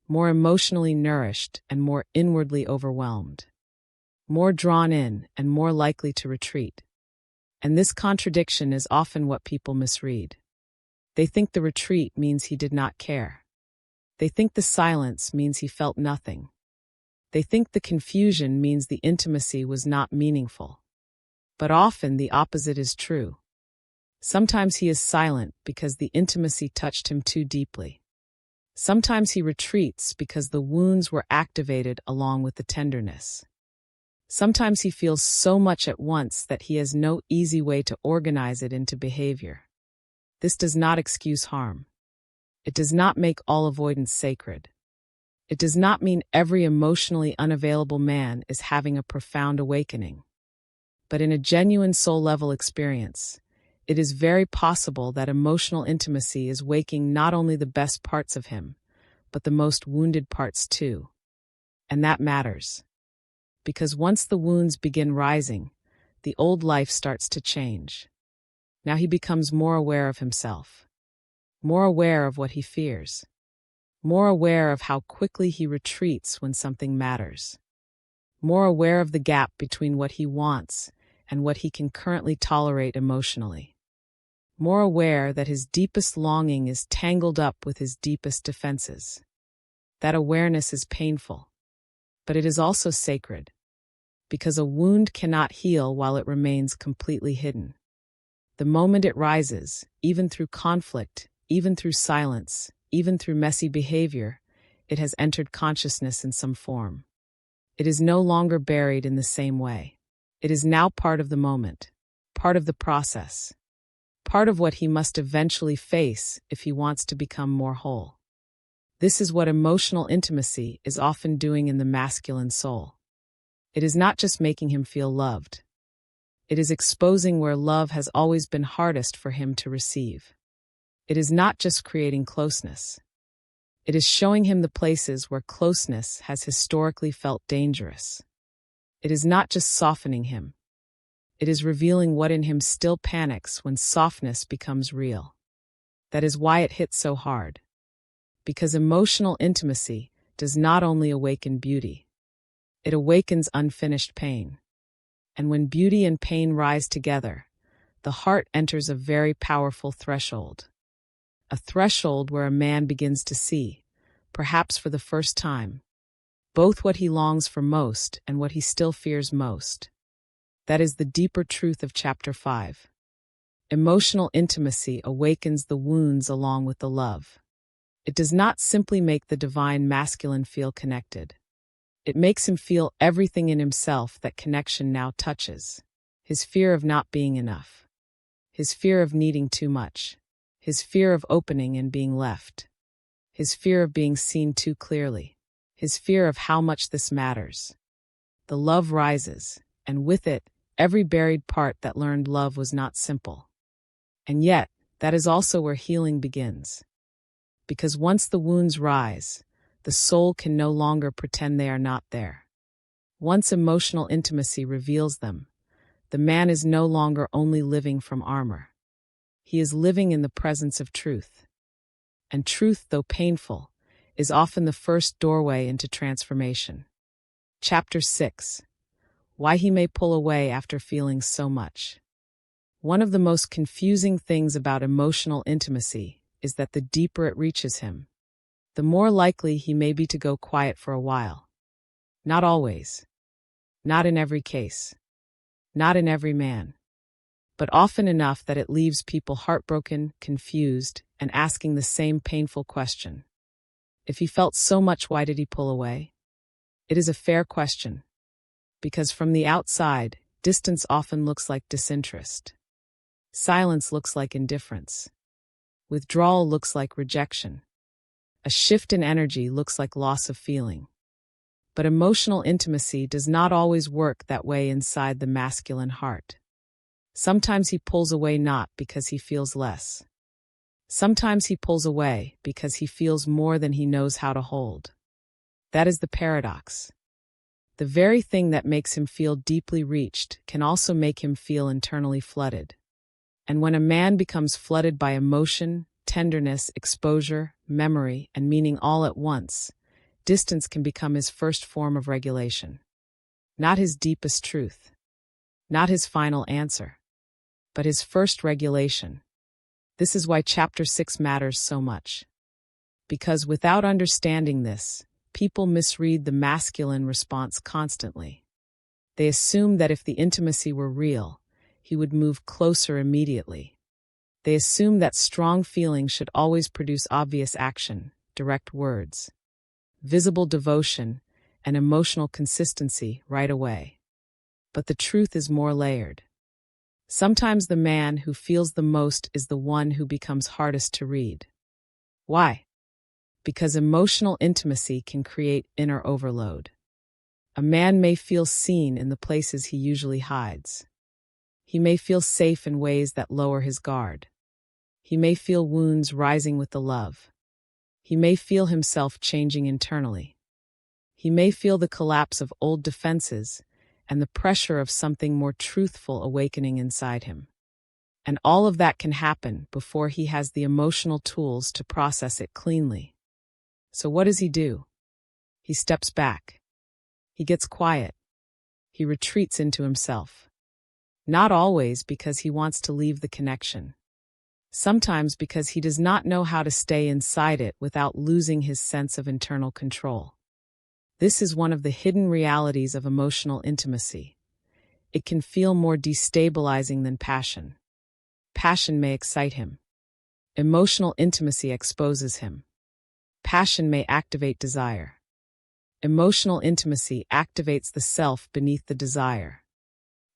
more emotionally nourished and more inwardly overwhelmed, more drawn in and more likely to retreat. And this contradiction is often what people misread. They think the retreat means he did not care. They think the silence means he felt nothing. They think the confusion means the intimacy was not meaningful. But often the opposite is true. Sometimes he is silent because the intimacy touched him too deeply. Sometimes he retreats because the wounds were activated along with the tenderness. Sometimes he feels so much at once that he has no easy way to organize it into behavior. This does not excuse harm. It does not make all avoidance sacred. It does not mean every emotionally unavailable man is having a profound awakening. But in a genuine soul-level experience, it is very possible that emotional intimacy is waking not only the best parts of him, but the most wounded parts too. And that matters. Because once the wounds begin rising, the old life starts to change. Now he becomes more aware of himself, more aware of what he fears, more aware of how quickly he retreats when something matters, more aware of the gap between what he wants and what he can currently tolerate emotionally. More aware that his deepest longing is tangled up with his deepest defenses. That awareness is painful, but it is also sacred. because a wound cannot heal while it remains completely hidden. The moment it rises, even through conflict, even through silence, even through messy behavior, it has entered consciousness in some form. It is no longer buried in the same way. It is now part of the moment, part of the process, part of what he must eventually face if he wants to become more whole. This is what emotional intimacy is often doing in the masculine soul. It is not just making him feel loved. It is exposing where love has always been hardest for him to receive. It is not just creating closeness. It is showing him the places where closeness has historically felt dangerous. It is not just softening him. It is revealing what in him still panics when softness becomes real. That is why it hits so hard. Because emotional intimacy does not only awaken beauty, it awakens unfinished pain. And when beauty and pain rise together, the heart enters a very powerful threshold. A threshold where a man begins to see, perhaps for the first time, both what he longs for most and what he still fears most. That is the deeper truth of Chapter 5. Emotional intimacy awakens the wounds along with the love. It does not simply make the divine masculine feel connected. It makes him feel everything in himself that connection now touches. His fear of not being enough. His fear of needing too much. His fear of opening and being left. His fear of being seen too clearly. His fear of how much this matters. The love rises, and with it, every buried part that learned love was not simple. And yet, that is also where healing begins. Because once the wounds rise, the soul can no longer pretend they are not there. Once emotional intimacy reveals them, the man is no longer only living from armor. He is living in the presence of truth. And truth, though painful, is often the first doorway into transformation. Chapter 6. Why he may pull away after feeling so much. One of the most confusing things about emotional intimacy is that the deeper it reaches him, the more likely he may be to go quiet for a while. Not always. Not in every case. Not in every man. But often enough that it leaves people heartbroken, confused, and asking the same painful question. If he felt so much, why did he pull away? It is a fair question. Because from the outside, distance often looks like disinterest. Silence looks like indifference. Withdrawal looks like rejection. A shift in energy looks like loss of feeling. But emotional intimacy does not always work that way inside the masculine heart. Sometimes he pulls away not because he feels less. Sometimes he pulls away because he feels more than he knows how to hold. That is the paradox. The very thing that makes him feel deeply reached can also make him feel internally flooded. And when a man becomes flooded by emotion, tenderness, exposure, memory, and meaning all at once, distance can become his first form of regulation. Not his deepest truth. Not his final answer. But his first regulation. This is why Chapter 6 matters so much. Because without understanding this, people misread the masculine response constantly. They assume that if the intimacy were real, he would move closer immediately. They assume that strong feeling should always produce obvious action, direct words, visible devotion, and emotional consistency right away. But the truth is more layered. Sometimes the man who feels the most is the one who becomes hardest to read. Why? Because emotional intimacy can create inner overload. A man may feel seen in the places he usually hides. He may feel safe in ways that lower his guard. He may feel wounds rising with the love. He may feel himself changing internally. He may feel the collapse of old defenses and the pressure of something more truthful awakening inside him. And all of that can happen before he has the emotional tools to process it cleanly. So what does he do? He steps back. He gets quiet. He retreats into himself. Not always because he wants to leave the connection. Sometimes because he does not know how to stay inside it without losing his sense of internal control. This is one of the hidden realities of emotional intimacy. It can feel more destabilizing than passion. Passion may excite him. Emotional intimacy exposes him. Passion may activate desire. Emotional intimacy activates the self beneath the desire.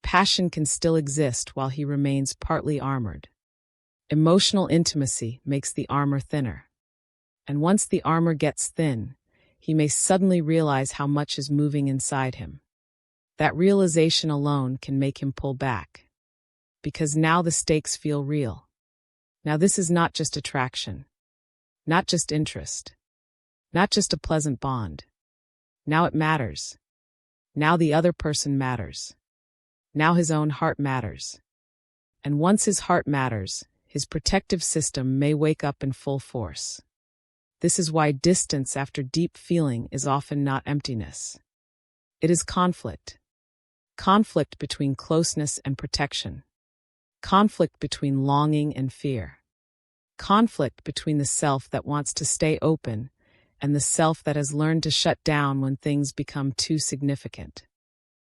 Passion can still exist while he remains partly armored. Emotional intimacy makes the armor thinner. And once the armor gets thin, he may suddenly realize how much is moving inside him. That realization alone can make him pull back. Because now the stakes feel real. Now this is not just attraction. Not just interest. Not just a pleasant bond. Now it matters. Now the other person matters. Now his own heart matters. And once his heart matters, his protective system may wake up in full force. This is why distance after deep feeling is often not emptiness. It is conflict. Conflict between closeness and protection. Conflict between longing and fear. Conflict between the self that wants to stay open and the self that has learned to shut down when things become too significant.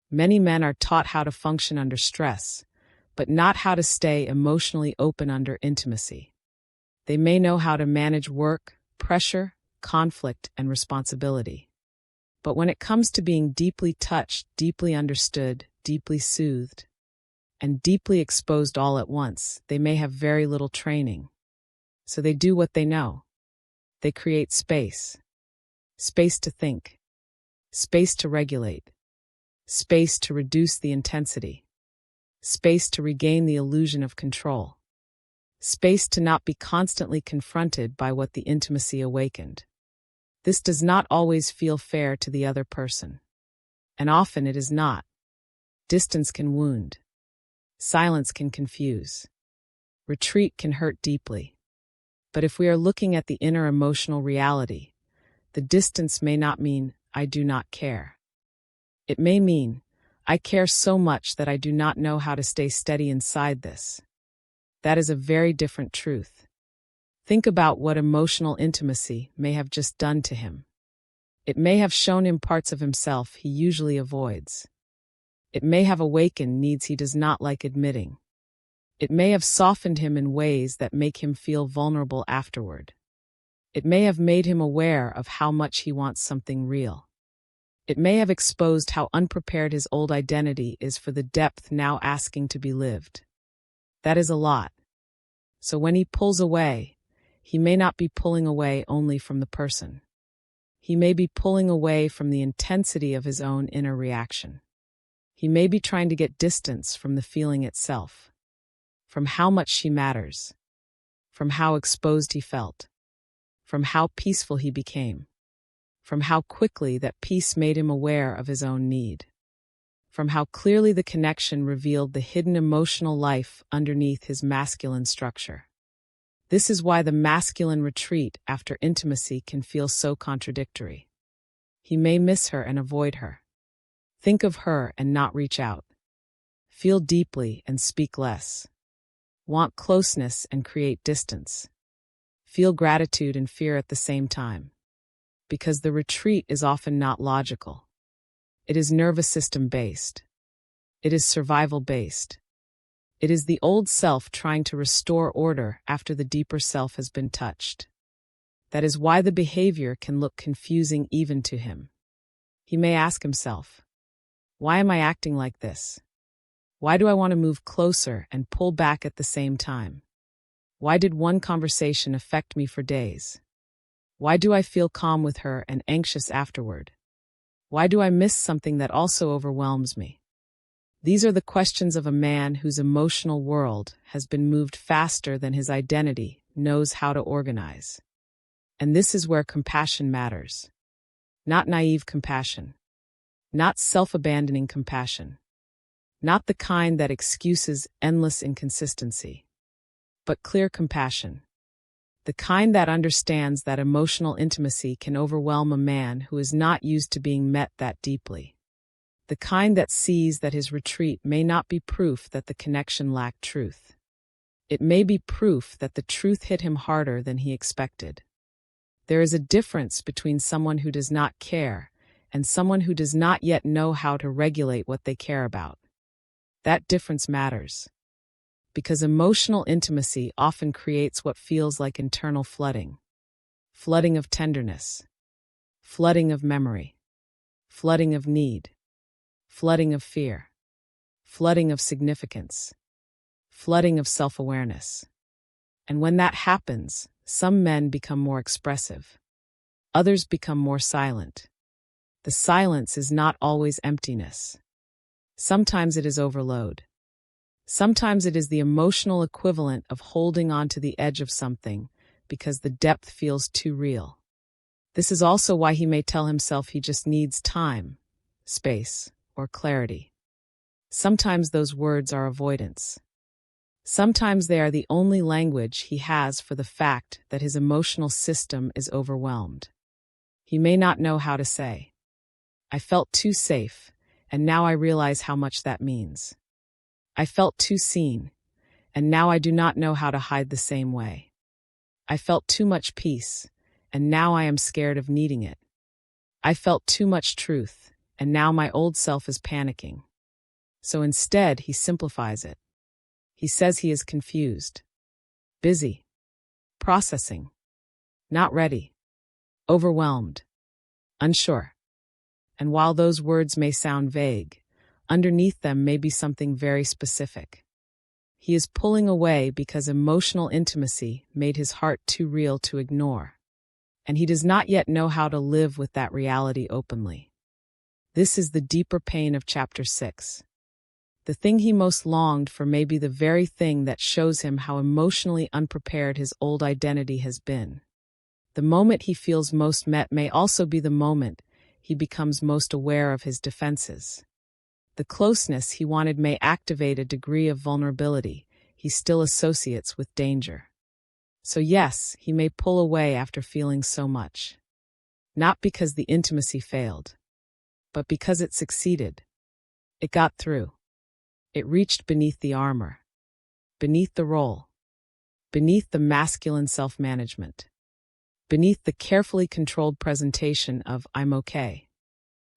Many men are taught how to function under stress, but not how to stay emotionally open under intimacy. They may know how to manage work, pressure, conflict, and responsibility. But when it comes to being deeply touched, deeply understood, deeply soothed, and deeply exposed all at once, they may have very little training. So they do what they know. They create space. Space to think. Space to regulate. Space to reduce the intensity. Space to regain the illusion of control. Space to not be constantly confronted by what the intimacy awakened. This does not always feel fair to the other person. And often it is not. Distance can wound. Silence can confuse. Retreat can hurt deeply. But if we are looking at the inner emotional reality, the distance may not mean I do not care. It may mean I care so much that I do not know how to stay steady inside this. That is a very different truth. Think about what emotional intimacy may have just done to him. It may have shown him parts of himself he usually avoids. It may have awakened needs he does not like admitting. It may have softened him in ways that make him feel vulnerable afterward. It may have made him aware of how much he wants something real. It may have exposed how unprepared his old identity is for the depth now asking to be lived. That is a lot. So when he pulls away, he may not be pulling away only from the person. He may be pulling away from the intensity of his own inner reaction. He may be trying to get distance from the feeling itself, from how much she matters, from how exposed he felt, from how peaceful he became, from how quickly that peace made him aware of his own need, from how clearly the connection revealed the hidden emotional life underneath his masculine structure. This is why the masculine retreat after intimacy can feel so contradictory. He may miss her and avoid her. Think of her and not reach out. Feel deeply and speak less. Want closeness and create distance. Feel gratitude and fear at the same time. Because the retreat is often not logical. It is nervous system based. It is survival based. It is the old self trying to restore order after the deeper self has been touched. That is why the behavior can look confusing even to him. He may ask himself, why am I acting like this? Why do I want to move closer and pull back at the same time? Why did one conversation affect me for days? Why do I feel calm with her and anxious afterward? Why do I miss something that also overwhelms me? These are the questions of a man whose emotional world has been moved faster than his identity knows how to organize. And this is where compassion matters. Not naive compassion. Not self-abandoning compassion. Not the kind that excuses endless inconsistency. But clear compassion. The kind that understands that emotional intimacy can overwhelm a man who is not used to being met that deeply. The kind that sees that his retreat may not be proof that the connection lacked truth. It may be proof that the truth hit him harder than he expected. There is a difference between someone who does not care and someone who does not yet know how to regulate what they care about. That difference matters, because emotional intimacy often creates what feels like internal flooding. Flooding of tenderness, flooding of memory, flooding of need, flooding of fear, flooding of significance, flooding of self-awareness. And when that happens, some men become more expressive. Others become more silent. The silence is not always emptiness. Sometimes it is overload. Sometimes it is the emotional equivalent of holding on to the edge of something because the depth feels too real. This is also why he may tell himself he just needs time, space, or clarity. Sometimes those words are avoidance. Sometimes they are the only language he has for the fact that his emotional system is overwhelmed. He may not know how to say, "I felt too safe, and now I realize how much that means. I felt too seen, and now I do not know how to hide the same way. I felt too much peace, and now I am scared of needing it. I felt too much truth, and now my old self is panicking." So instead, he simplifies it. He says he is confused, busy, processing, not ready, overwhelmed, unsure. And while those words may sound vague, underneath them may be something very specific. He is pulling away because emotional intimacy made his heart too real to ignore, and he does not yet know how to live with that reality openly. This is the deeper pain of Chapter 6. The thing he most longed for may be the very thing that shows him how emotionally unprepared his old identity has been. The moment he feels most met may also be the moment he becomes most aware of his defenses. The closeness he wanted may activate a degree of vulnerability he still associates with danger. So yes, he may pull away after feeling so much. Not because the intimacy failed, but because it succeeded. It got through. It reached beneath the armor, beneath the role, beneath the masculine self-management, beneath the carefully controlled presentation of "I'm okay."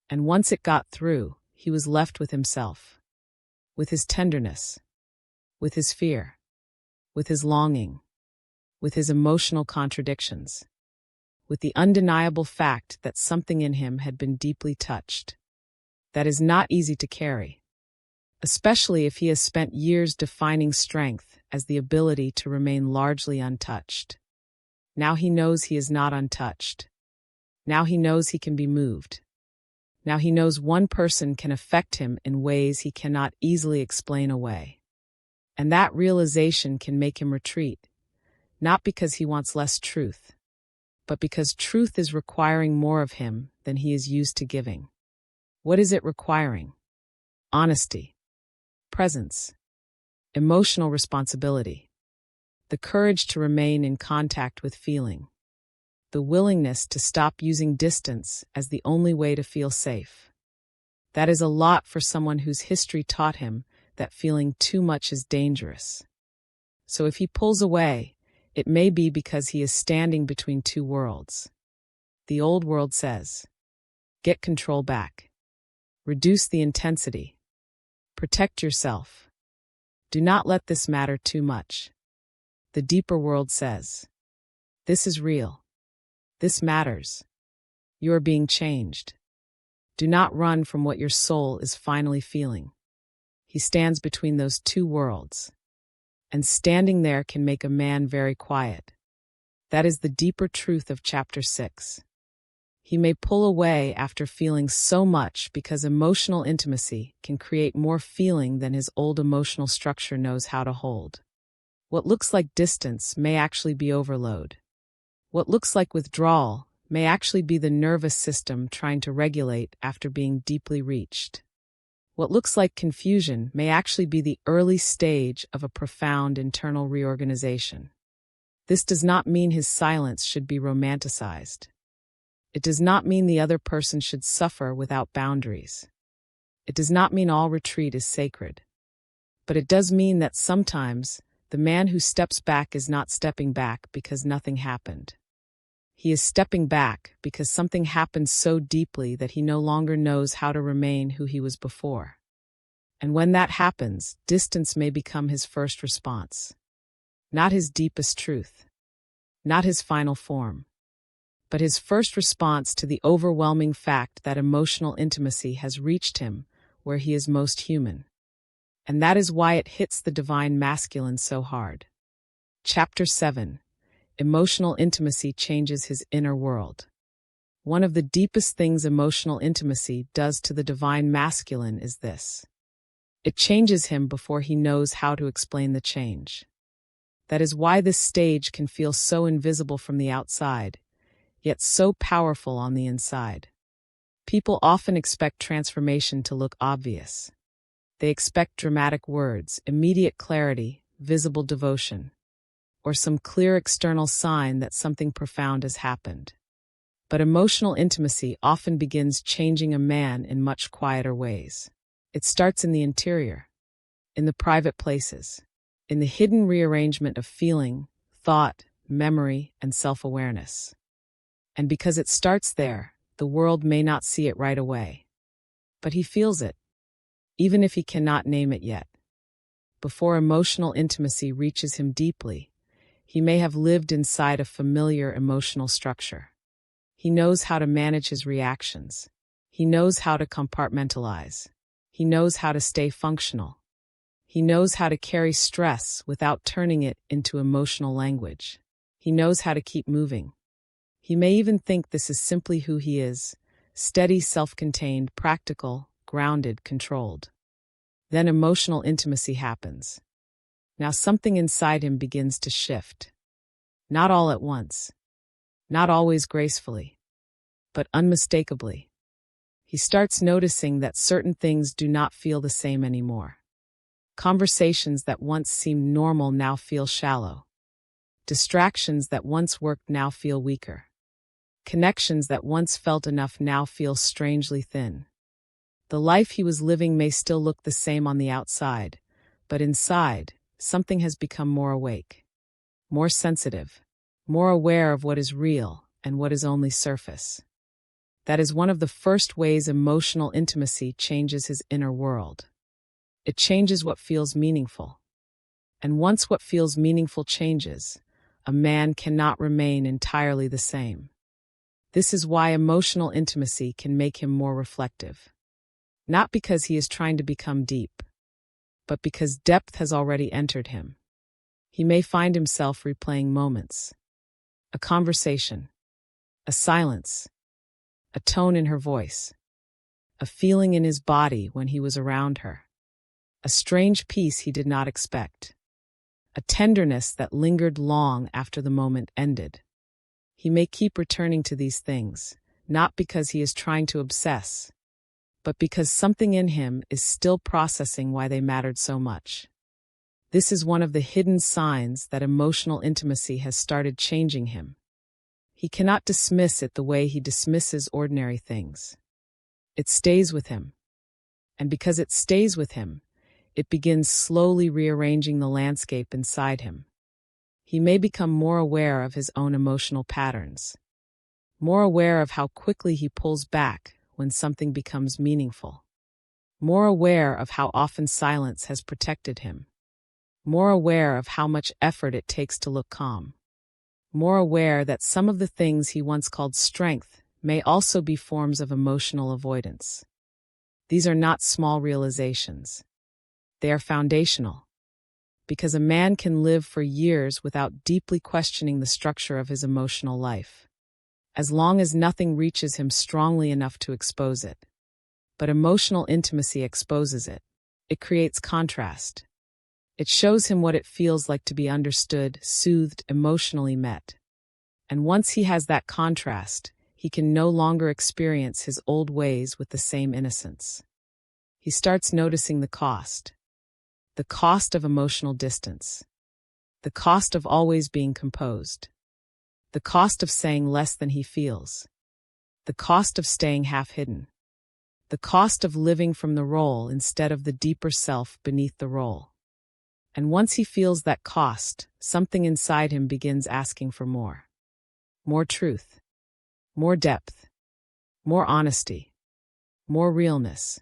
And once it got through, he was left with himself, with his tenderness, with his fear, with his longing, with his emotional contradictions, with the undeniable fact that something in him had been deeply touched. That is not easy to carry, especially if he has spent years defining strength as the ability to remain largely untouched. Now he knows he is not untouched. Now he knows he can be moved. Now he knows one person can affect him in ways he cannot easily explain away. And that realization can make him retreat, not because he wants less truth, but because truth is requiring more of him than he is used to giving. What is it requiring? Honesty, presence, emotional responsibility, the courage to remain in contact with feeling, the willingness to stop using distance as the only way to feel safe. That is a lot for someone whose history taught him that feeling too much is dangerous. So if he pulls away, it may be because he is standing between two worlds. The old world says, get control back. Reduce the intensity. Protect yourself. Do not let this matter too much. The deeper world says, this is real. This matters. You are being changed. Do not run from what your soul is finally feeling. He stands between those two worlds. And standing there can make a man very quiet. That is the deeper truth of Chapter 6. He may pull away after feeling so much because emotional intimacy can create more feeling than his old emotional structure knows how to hold. What looks like distance may actually be overload. What looks like withdrawal may actually be the nervous system trying to regulate after being deeply reached. What looks like confusion may actually be the early stage of a profound internal reorganization. This does not mean his silence should be romanticized. It does not mean the other person should suffer without boundaries. It does not mean all retreat is sacred. But it does mean that sometimes the man who steps back is not stepping back because nothing happened. He is stepping back because something happened so deeply that he no longer knows how to remain who he was before. And when that happens, distance may become his first response. Not his deepest truth, not his final form, but his first response to the overwhelming fact that emotional intimacy has reached him where he is most human. And that is why it hits the divine masculine so hard. Chapter 7. Emotional intimacy changes his inner world. One of the deepest things emotional intimacy does to the divine masculine is this. It changes him before he knows how to explain the change. That is why this stage can feel so invisible from the outside, yet so powerful on the inside. People often expect transformation to look obvious. They expect dramatic words, immediate clarity, visible devotion, or some clear external sign that something profound has happened. But emotional intimacy often begins changing a man in much quieter ways. It starts in the interior, in the private places, in the hidden rearrangement of feeling, thought, memory, and self-awareness. And because it starts there, the world may not see it right away. But he feels it, even if he cannot name it yet. Before emotional intimacy reaches him deeply, he may have lived inside a familiar emotional structure. He knows how to manage his reactions. He knows how to compartmentalize. He knows how to stay functional. He knows how to carry stress without turning it into emotional language. He knows how to keep moving. He may even think this is simply who he is, steady, self-contained, practical, grounded, controlled. Then emotional intimacy happens. Now something inside him begins to shift. Not all at once. Not always gracefully. But unmistakably. He starts noticing that certain things do not feel the same anymore. Conversations that once seemed normal now feel shallow. Distractions that once worked now feel weaker. Connections that once felt enough now feel strangely thin. The life he was living may still look the same on the outside, but inside, something has become more awake, more sensitive, more aware of what is real and what is only surface. That is one of the first ways emotional intimacy changes his inner world. It changes what feels meaningful. And once what feels meaningful changes, a man cannot remain entirely the same. This is why emotional intimacy can make him more reflective. Not because he is trying to become deep, but because depth has already entered him. He may find himself replaying moments. A conversation, a silence, a tone in her voice, a feeling in his body when he was around her, a strange peace he did not expect, a tenderness that lingered long after the moment ended. He may keep returning to these things, not because he is trying to obsess, but because something in him is still processing why they mattered so much. This is one of the hidden signs that emotional intimacy has started changing him. He cannot dismiss it the way he dismisses ordinary things. It stays with him. And because it stays with him, it begins slowly rearranging the landscape inside him. He may become more aware of his own emotional patterns, more aware of how quickly he pulls back when something becomes meaningful, more aware of how often silence has protected him, more aware of how much effort it takes to look calm, more aware that some of the things he once called strength may also be forms of emotional avoidance. These are not small realizations. They are foundational, because a man can live for years without deeply questioning the structure of his emotional life, as long as nothing reaches him strongly enough to expose it. But emotional intimacy exposes it. It creates contrast. It shows him what it feels like to be understood, soothed, emotionally met. And once he has that contrast, he can no longer experience his old ways with the same innocence. He starts noticing the cost of emotional distance, the cost of always being composed, the cost of saying less than he feels, the cost of staying half-hidden, the cost of living from the role instead of the deeper self beneath the role. And once he feels that cost, something inside him begins asking for more. more truth, more depth, more honesty, more realness,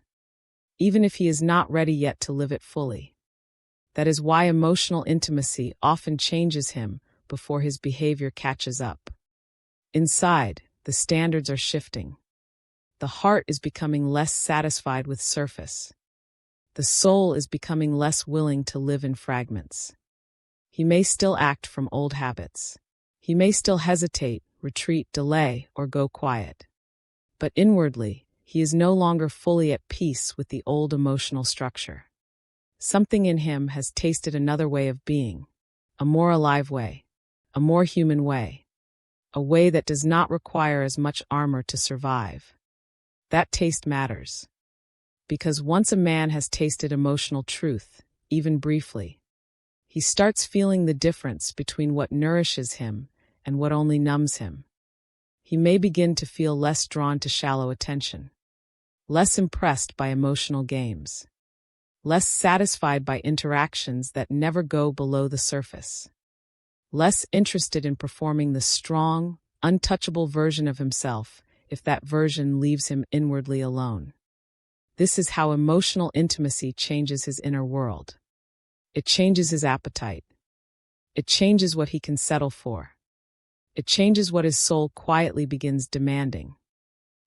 even if he is not ready yet to live it fully. That is why emotional intimacy often changes him before his behavior catches up. Inside, the standards are shifting. The heart is becoming less satisfied with surface. The soul is becoming less willing to live in fragments. He may still act from old habits. He may still hesitate, retreat, delay, or go quiet. But inwardly, he is no longer fully at peace with the old emotional structure. Something in him has tasted another way of being, a more alive way, a more human way, a way that does not require as much armor to survive. That taste matters. Because once a man has tasted emotional truth, even briefly, he starts feeling the difference between what nourishes him and what only numbs him. He may begin to feel less drawn to shallow attention, less impressed by emotional games, less satisfied by interactions that never go below the surface, less interested in performing the strong, untouchable version of himself if that version leaves him inwardly alone. This is how emotional intimacy changes his inner world. It changes his appetite. It changes what he can settle for. It changes what his soul quietly begins demanding.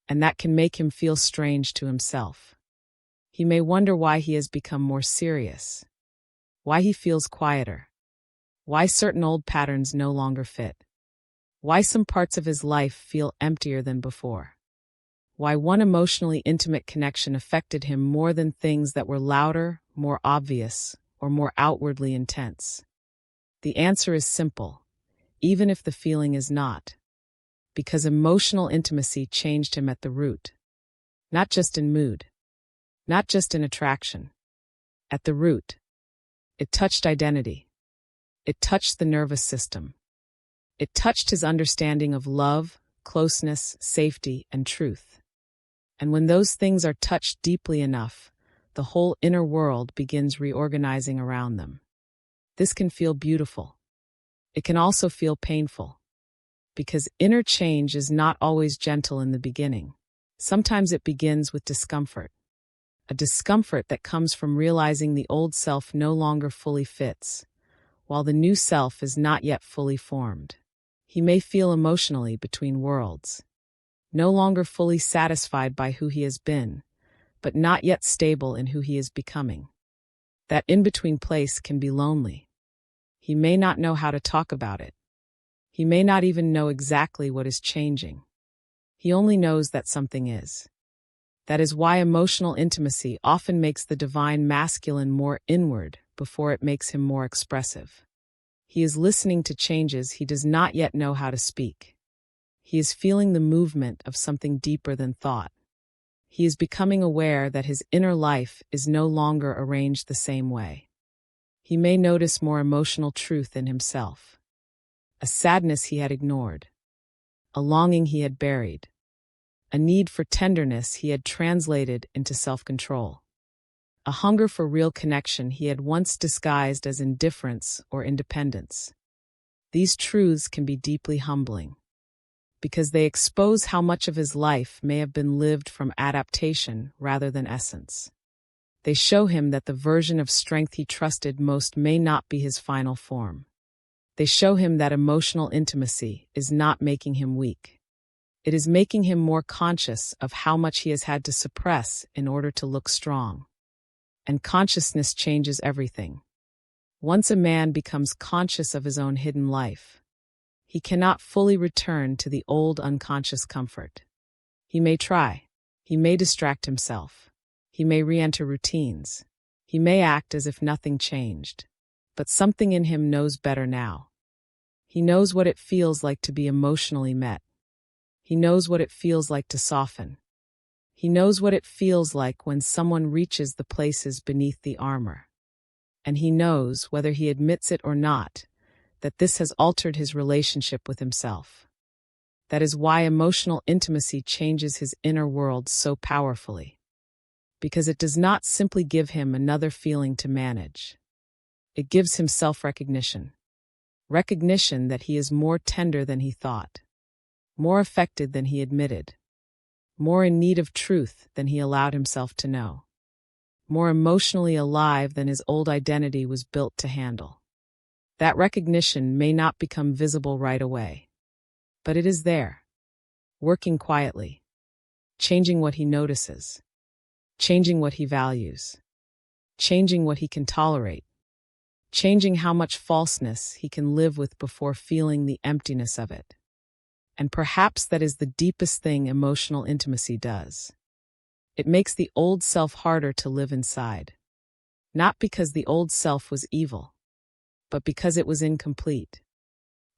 And that can make him feel strange to himself. He may wonder why he has become more serious, why he feels quieter, why certain old patterns no longer fit, why some parts of his life feel emptier than before, why one emotionally intimate connection affected him more than things that were louder, more obvious, or more outwardly intense. The answer is simple, even if the feeling is not, because emotional intimacy changed him at the root, not just in mood, not just in attraction. At the root, it touched identity. It touched the nervous system. It touched his understanding of love, closeness, safety, and truth. And when those things are touched deeply enough, the whole inner world begins reorganizing around them. This can feel beautiful. It can also feel painful. Because inner change is not always gentle in the beginning. Sometimes it begins with discomfort. A discomfort that comes from realizing the old self no longer fully fits, while the new self is not yet fully formed. He may feel emotionally between worlds, no longer fully satisfied by who he has been, but not yet stable in who he is becoming. That in-between place can be lonely. He may not know how to talk about it. He may not even know exactly what is changing. He only knows that something is. That is why emotional intimacy often makes the divine masculine more inward before it makes him more expressive. He is listening to changes he does not yet know how to speak. He is feeling the movement of something deeper than thought. He is becoming aware that his inner life is no longer arranged the same way. He may notice more emotional truth in himself. A sadness he had ignored. A longing he had buried. A need for tenderness he had translated into self-control. A hunger for real connection he had once disguised as indifference or independence. These truths can be deeply humbling, because they expose how much of his life may have been lived from adaptation rather than essence. They show him that the version of strength he trusted most may not be his final form. They show him that emotional intimacy is not making him weak. It is making him more conscious of how much he has had to suppress in order to look strong. And consciousness changes everything. Once a man becomes conscious of his own hidden life, he cannot fully return to the old unconscious comfort. He may try. He may distract himself. He may re-enter routines. He may act as if nothing changed. But something in him knows better now. He knows what it feels like to be emotionally met. He knows what it feels like to soften. He knows what it feels like when someone reaches the places beneath the armor. And he knows, whether he admits it or not, that this has altered his relationship with himself. That is why emotional intimacy changes his inner world so powerfully. Because it does not simply give him another feeling to manage. It gives him self-recognition. Recognition that he is more tender than he thought. more affected than he admitted, more in need of truth than he allowed himself to know, more emotionally alive than his old identity was built to handle. That recognition may not become visible right away, but it is there, working quietly, changing what he notices, changing what he values, changing what he can tolerate, changing how much falseness he can live with before feeling the emptiness of it. And perhaps that is the deepest thing emotional intimacy does. It makes the old self harder to live inside. Not because the old self was evil, but because it was incomplete.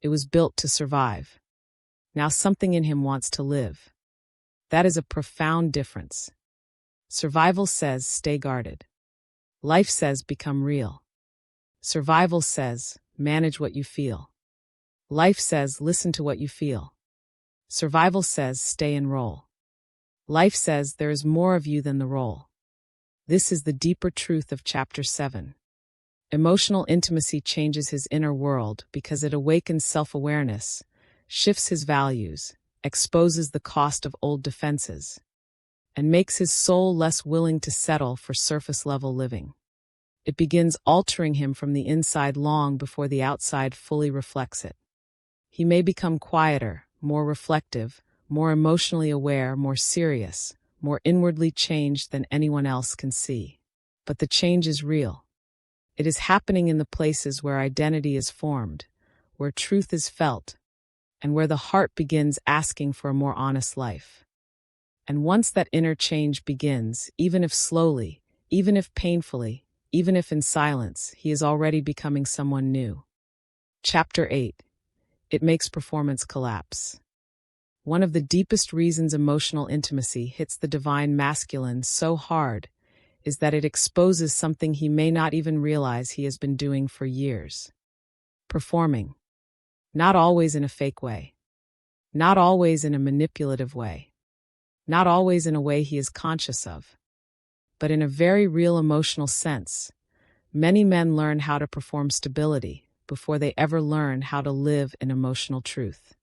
It was built to survive. Now something in him wants to live. That is a profound difference. Survival says stay guarded. Life says become real. Survival says manage what you feel. Life says listen to what you feel. Survival says stay and roll. Life says there is more of you than the role. This is the deeper truth of Chapter 7. Emotional intimacy changes his inner world because it awakens self-awareness, shifts his values, exposes the cost of old defenses, and makes his soul less willing to settle for surface-level living. It begins altering him from the inside long before the outside fully reflects it. He may become quieter, more reflective, more emotionally aware, more serious, more inwardly changed than anyone else can see. But the change is real. It is happening in the places where identity is formed, where truth is felt, and where the heart begins asking for a more honest life. And once that inner change begins, even if slowly, even if painfully, even if in silence, he is already becoming someone new. Chapter 8. It makes performance collapse. One of the deepest reasons emotional intimacy hits the divine masculine so hard is that it exposes something he may not even realize he has been doing for years. Performing. Not always in a fake way. Not always in a manipulative way. Not always in a way he is conscious of. But in a very real emotional sense, many men learn how to perform stability before they ever learn how to live in emotional truth.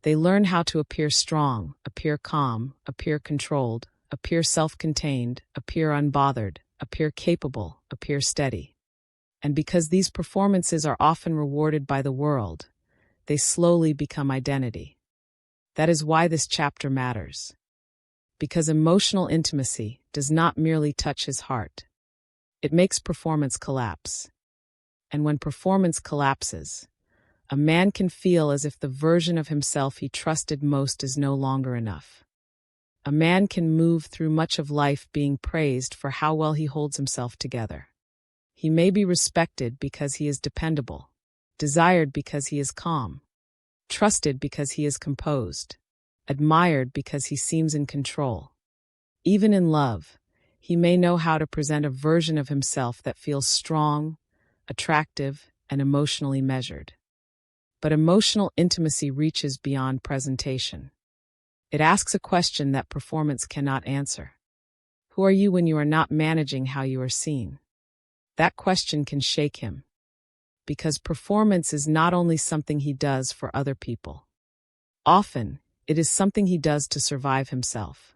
They learn how to appear strong, appear calm, appear controlled, appear self-contained, appear unbothered, appear capable, appear steady. And because these performances are often rewarded by the world, they slowly become identity. That is why this chapter matters. Because emotional intimacy does not merely touch his heart. It makes performance collapse. And when performance collapses, a man can feel as if the version of himself he trusted most is no longer enough. A man can move through much of life being praised for how well he holds himself together. He may be respected because he is dependable, desired because he is calm, trusted because he is composed, admired because he seems in control. Even in love, he may know how to present a version of himself that feels strong, attractive, and emotionally measured. But emotional intimacy reaches beyond presentation. It asks a question that performance cannot answer. Who are you when you are not managing how you are seen? That question can shake him. Because performance is not only something he does for other people. Often, it is something he does to survive himself.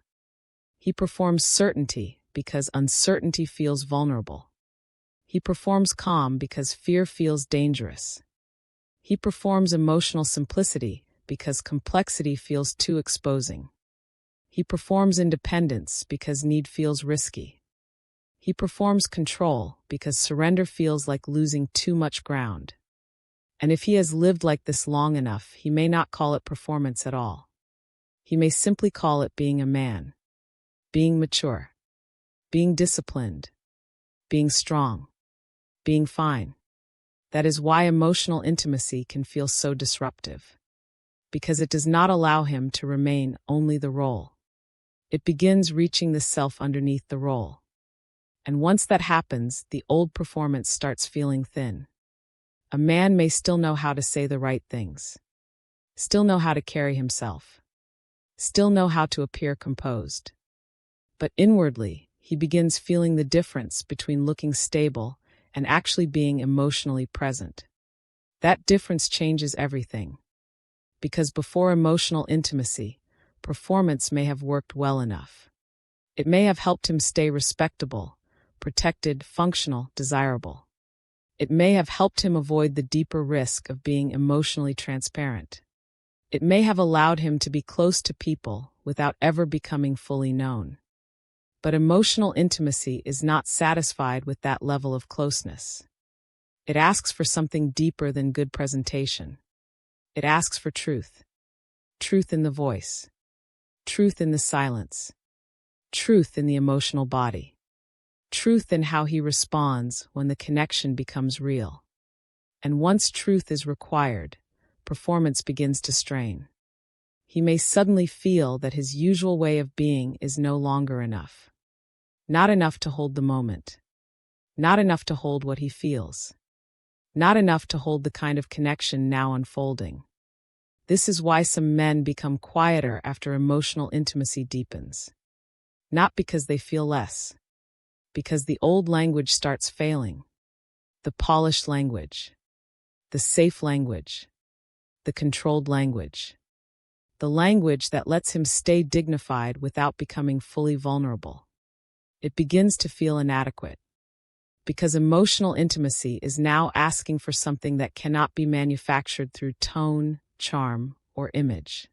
He performs certainty because uncertainty feels vulnerable. He performs calm because fear feels dangerous. He performs emotional simplicity because complexity feels too exposing. He performs independence because need feels risky. He performs control because surrender feels like losing too much ground. And if he has lived like this long enough, he may not call it performance at all. He may simply call it being a man, being mature, being disciplined, being strong, being fine. That is why emotional intimacy can feel so disruptive. Because it does not allow him to remain only the role. It begins reaching the self underneath the role. And once that happens, the old performance starts feeling thin. A man may still know how to say the right things, still know how to carry himself, still know how to appear composed. But inwardly, he begins feeling the difference between looking stable and actually being emotionally present. That difference changes everything. Because before emotional intimacy, performance may have worked well enough. It may have helped him stay respectable, protected, functional, desirable. It may have helped him avoid the deeper risk of being emotionally transparent. It may have allowed him to be close to people without ever becoming fully known. But emotional intimacy is not satisfied with that level of closeness. It asks for something deeper than good presentation. It asks for truth. Truth in the voice. Truth in the silence. Truth in the emotional body. Truth in how he responds when the connection becomes real. And once truth is required, performance begins to strain. He may suddenly feel that his usual way of being is no longer enough. Not enough to hold the moment. Not enough to hold what he feels. Not enough to hold the kind of connection now unfolding. This is why some men become quieter after emotional intimacy deepens. Not because they feel less. Because the old language starts failing. The polished language. The safe language. The controlled language. The language that lets him stay dignified without becoming fully vulnerable. It begins to feel inadequate. Because emotional intimacy is now asking for something that cannot be manufactured through tone, charm, or image.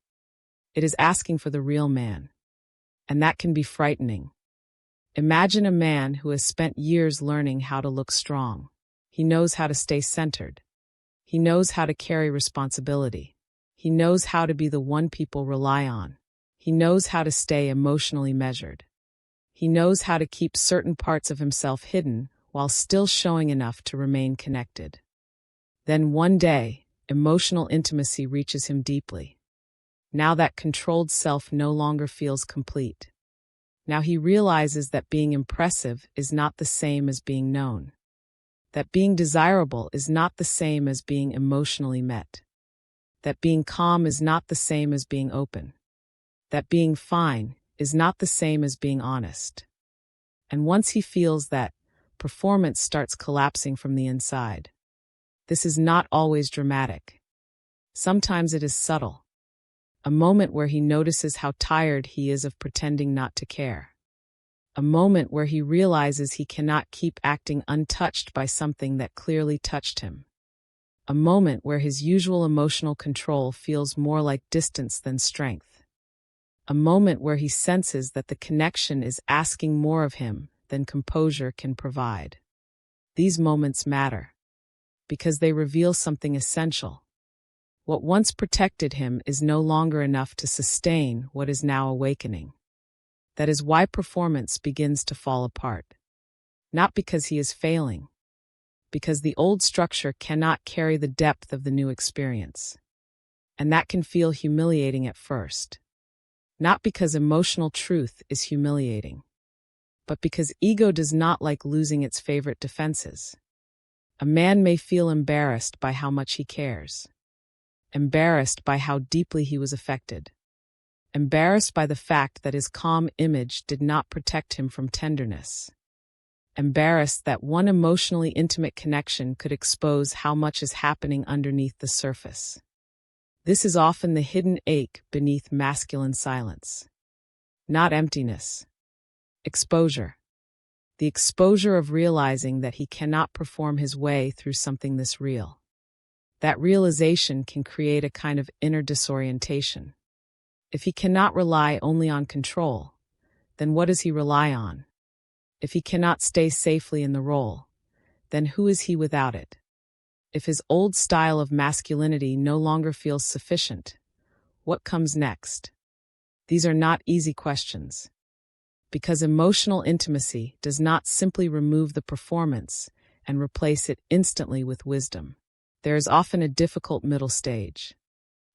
It is asking for the real man. And that can be frightening. Imagine a man who has spent years learning how to look strong. He knows how to stay centered. He knows how to carry responsibility. He knows how to be the one people rely on. He knows how to stay emotionally measured. He knows how to keep certain parts of himself hidden while still showing enough to remain connected. Then one day, emotional intimacy reaches him deeply. Now that controlled self no longer feels complete. Now he realizes that being impressive is not the same as being known. That being desirable is not the same as being emotionally met. That being calm is not the same as being open. That being fine is not the same as being honest. And once he feels that, performance starts collapsing from the inside. This is not always dramatic. Sometimes it is subtle. A moment where he notices how tired he is of pretending not to care. A moment where he realizes he cannot keep acting untouched by something that clearly touched him. A moment where his usual emotional control feels more like distance than strength. A moment where he senses that the connection is asking more of him than composure can provide. These moments matter because they reveal something essential. What once protected him is no longer enough to sustain what is now awakening. That is why performance begins to fall apart. Not because he is failing, because the old structure cannot carry the depth of the new experience. And that can feel humiliating at first. Not because emotional truth is humiliating, but because ego does not like losing its favorite defenses. A man may feel embarrassed by how much he cares. Embarrassed by how deeply he was affected. Embarrassed by the fact that his calm image did not protect him from tenderness. Embarrassed that one emotionally intimate connection could expose how much is happening underneath the surface. This is often the hidden ache beneath masculine silence. Not emptiness. Exposure. The exposure of realizing that he cannot perform his way through something this real. That realization can create a kind of inner disorientation. If he cannot rely only on control, then what does he rely on? If he cannot stay safely in the role, then who is he without it? If his old style of masculinity no longer feels sufficient, what comes next? These are not easy questions. Because emotional intimacy does not simply remove the performance and replace it instantly with wisdom. There is often a difficult middle stage.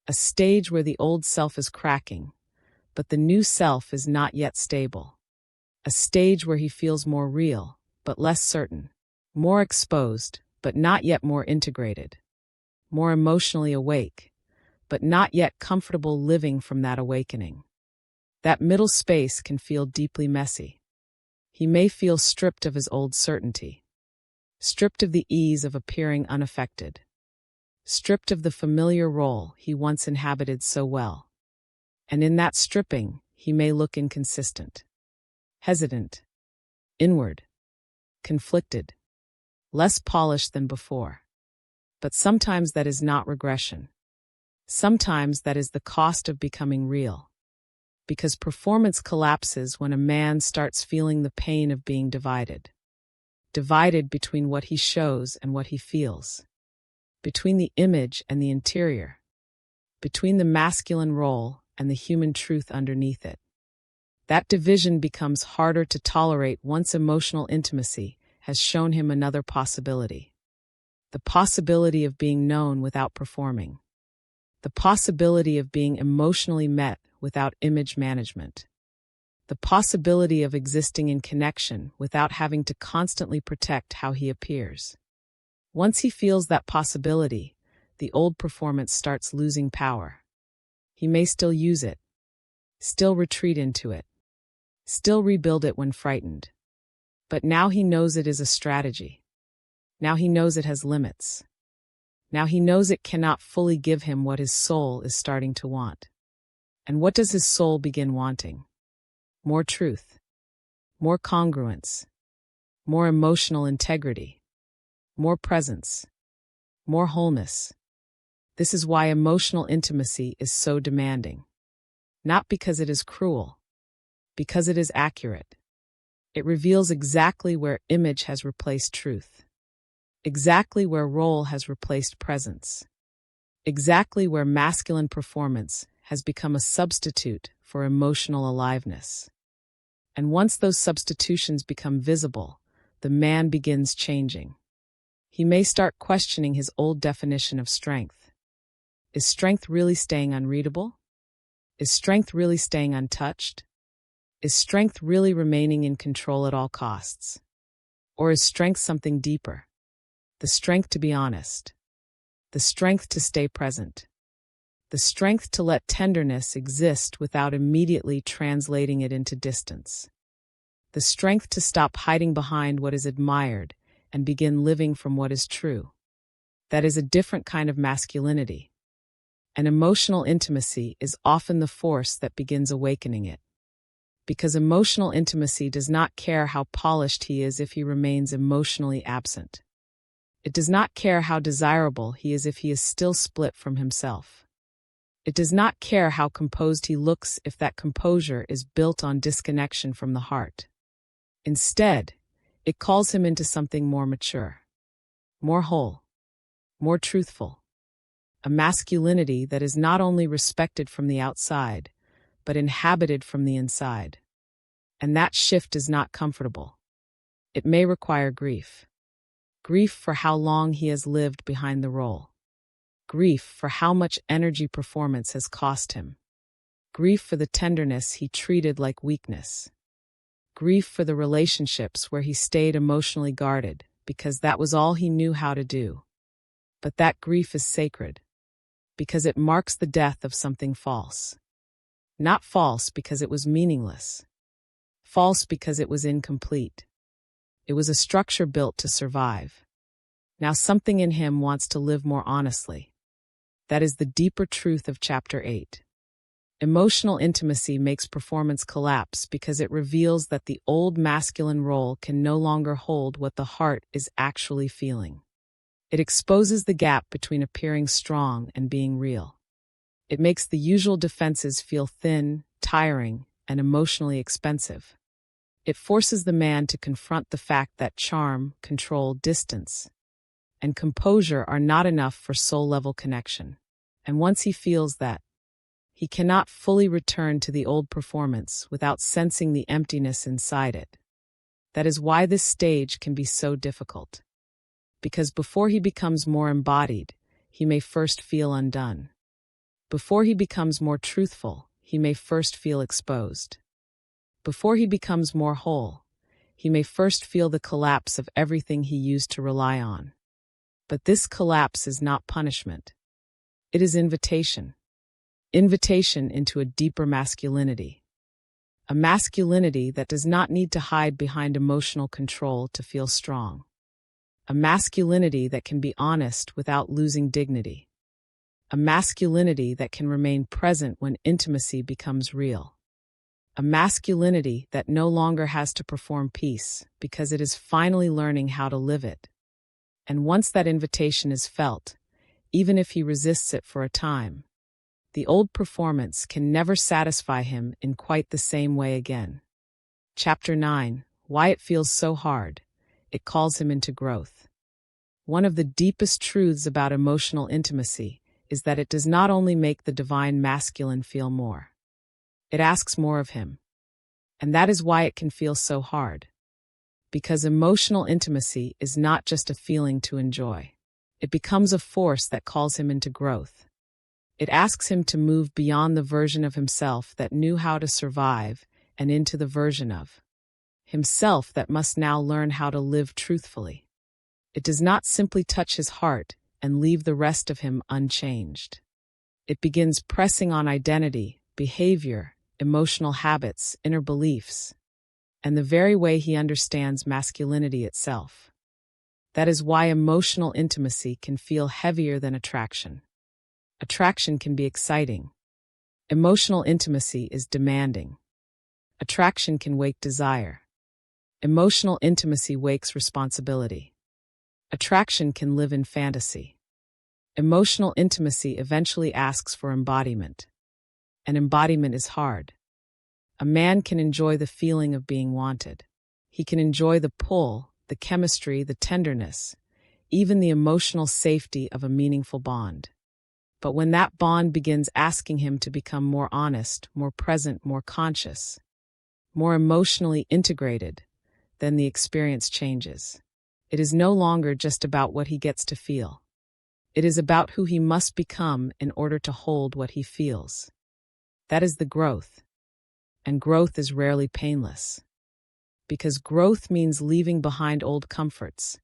A stage where the old self is cracking, but the new self is not yet stable. A stage where he feels more real, but less certain. More exposed, but not yet more integrated. More emotionally awake, but not yet comfortable living from that awakening. That middle space can feel deeply messy. He may feel stripped of his old certainty. Stripped of the ease of appearing unaffected. stripped of the familiar role he once inhabited so well. And in that stripping, he may look inconsistent, hesitant, inward, conflicted, less polished than before. But sometimes that is not regression. Sometimes that is the cost of becoming real. Because performance collapses when a man starts feeling the pain of being divided. Divided between what he shows and what he feels. Between the image and the interior. Between the masculine role and the human truth underneath it. That division becomes harder to tolerate once emotional intimacy has shown him another possibility. The possibility of being known without performing. The possibility of being emotionally met without image management. The possibility of existing in connection without having to constantly protect how he appears. Once he feels that possibility, the old performance starts losing power. He may still use it, still retreat into it, still rebuild it when frightened. But now he knows it is a strategy. Now he knows it has limits. Now he knows it cannot fully give him what his soul is starting to want. And what does his soul begin wanting? More truth, more congruence, more emotional integrity, more presence, more wholeness. This is why emotional intimacy is so demanding. Not because it is cruel, because it is accurate. It reveals exactly where image has replaced truth. Exactly where role has replaced presence. Exactly where masculine performance has become a substitute for emotional aliveness. And once those substitutions become visible, the man begins changing. He may start questioning his old definition of strength. Is strength really staying unreadable? Is strength really staying untouched? Is strength really remaining in control at all costs? Or is strength something deeper? The strength to be honest. The strength to stay present. The strength to let tenderness exist without immediately translating it into distance. The strength to stop hiding behind what is admired and begin living from what is true. That is a different kind of masculinity. And emotional intimacy is often the force that begins awakening it. Because emotional intimacy does not care how polished he is if he remains emotionally absent. It does not care how desirable he is if he is still split from himself. It does not care how composed he looks if that composure is built on disconnection from the heart. Instead, it calls him into something more mature, more whole, more truthful. A masculinity that is not only respected from the outside, but inhabited from the inside. And that shift is not comfortable. It may require grief. Grief for how long he has lived behind the role. Grief for how much energy performance has cost him. Grief for the tenderness he treated like weakness. Grief for the relationships where he stayed emotionally guarded because that was all he knew how to do. But that grief is sacred because it marks the death of something false. Not false because it was meaningless. False because it was incomplete. It was a structure built to survive. Now something in him wants to live more honestly. That is the deeper truth of Chapter 8. Emotional intimacy makes performance collapse because it reveals that the old masculine role can no longer hold what the heart is actually feeling. It exposes the gap between appearing strong and being real. It makes the usual defenses feel thin, tiring, and emotionally expensive. It forces the man to confront the fact that charm, control, distance, and composure are not enough for soul-level connection. And once he feels that, he cannot fully return to the old performance without sensing the emptiness inside it. That is why this stage can be so difficult. Because before he becomes more embodied, he may first feel undone. Before he becomes more truthful, he may first feel exposed. Before he becomes more whole, he may first feel the collapse of everything he used to rely on. But this collapse is not punishment. It is invitation. Invitation into a deeper masculinity. A masculinity that does not need to hide behind emotional control to feel strong. A masculinity that can be honest without losing dignity. A masculinity that can remain present when intimacy becomes real. A masculinity that no longer has to perform peace because it is finally learning how to live it. And once that invitation is felt, even if he resists it for a time, the old performance can never satisfy him in quite the same way again. Chapter 9. Why it feels so hard. It calls him into growth. One of the deepest truths about emotional intimacy is that it does not only make the divine masculine feel more. It asks more of him. And that is why it can feel so hard. Because emotional intimacy is not just a feeling to enjoy. It becomes a force that calls him into growth. It asks him to move beyond the version of himself that knew how to survive and into the version of himself that must now learn how to live truthfully. It does not simply touch his heart and leave the rest of him unchanged. It begins pressing on identity, behavior, emotional habits, inner beliefs, and the very way he understands masculinity itself. That is why emotional intimacy can feel heavier than attraction. Attraction can be exciting. Emotional intimacy is demanding. Attraction can wake desire. Emotional intimacy wakes responsibility. Attraction can live in fantasy. Emotional intimacy eventually asks for embodiment. And embodiment is hard. A man can enjoy the feeling of being wanted. He can enjoy the pull, the chemistry, the tenderness, even the emotional safety of a meaningful bond. But when that bond begins asking him to become more honest, more present, more conscious, more emotionally integrated, then the experience changes. It is no longer just about what he gets to feel. It is about who he must become in order to hold what he feels. That is the growth. And growth is rarely painless. Because growth means leaving behind old comforts,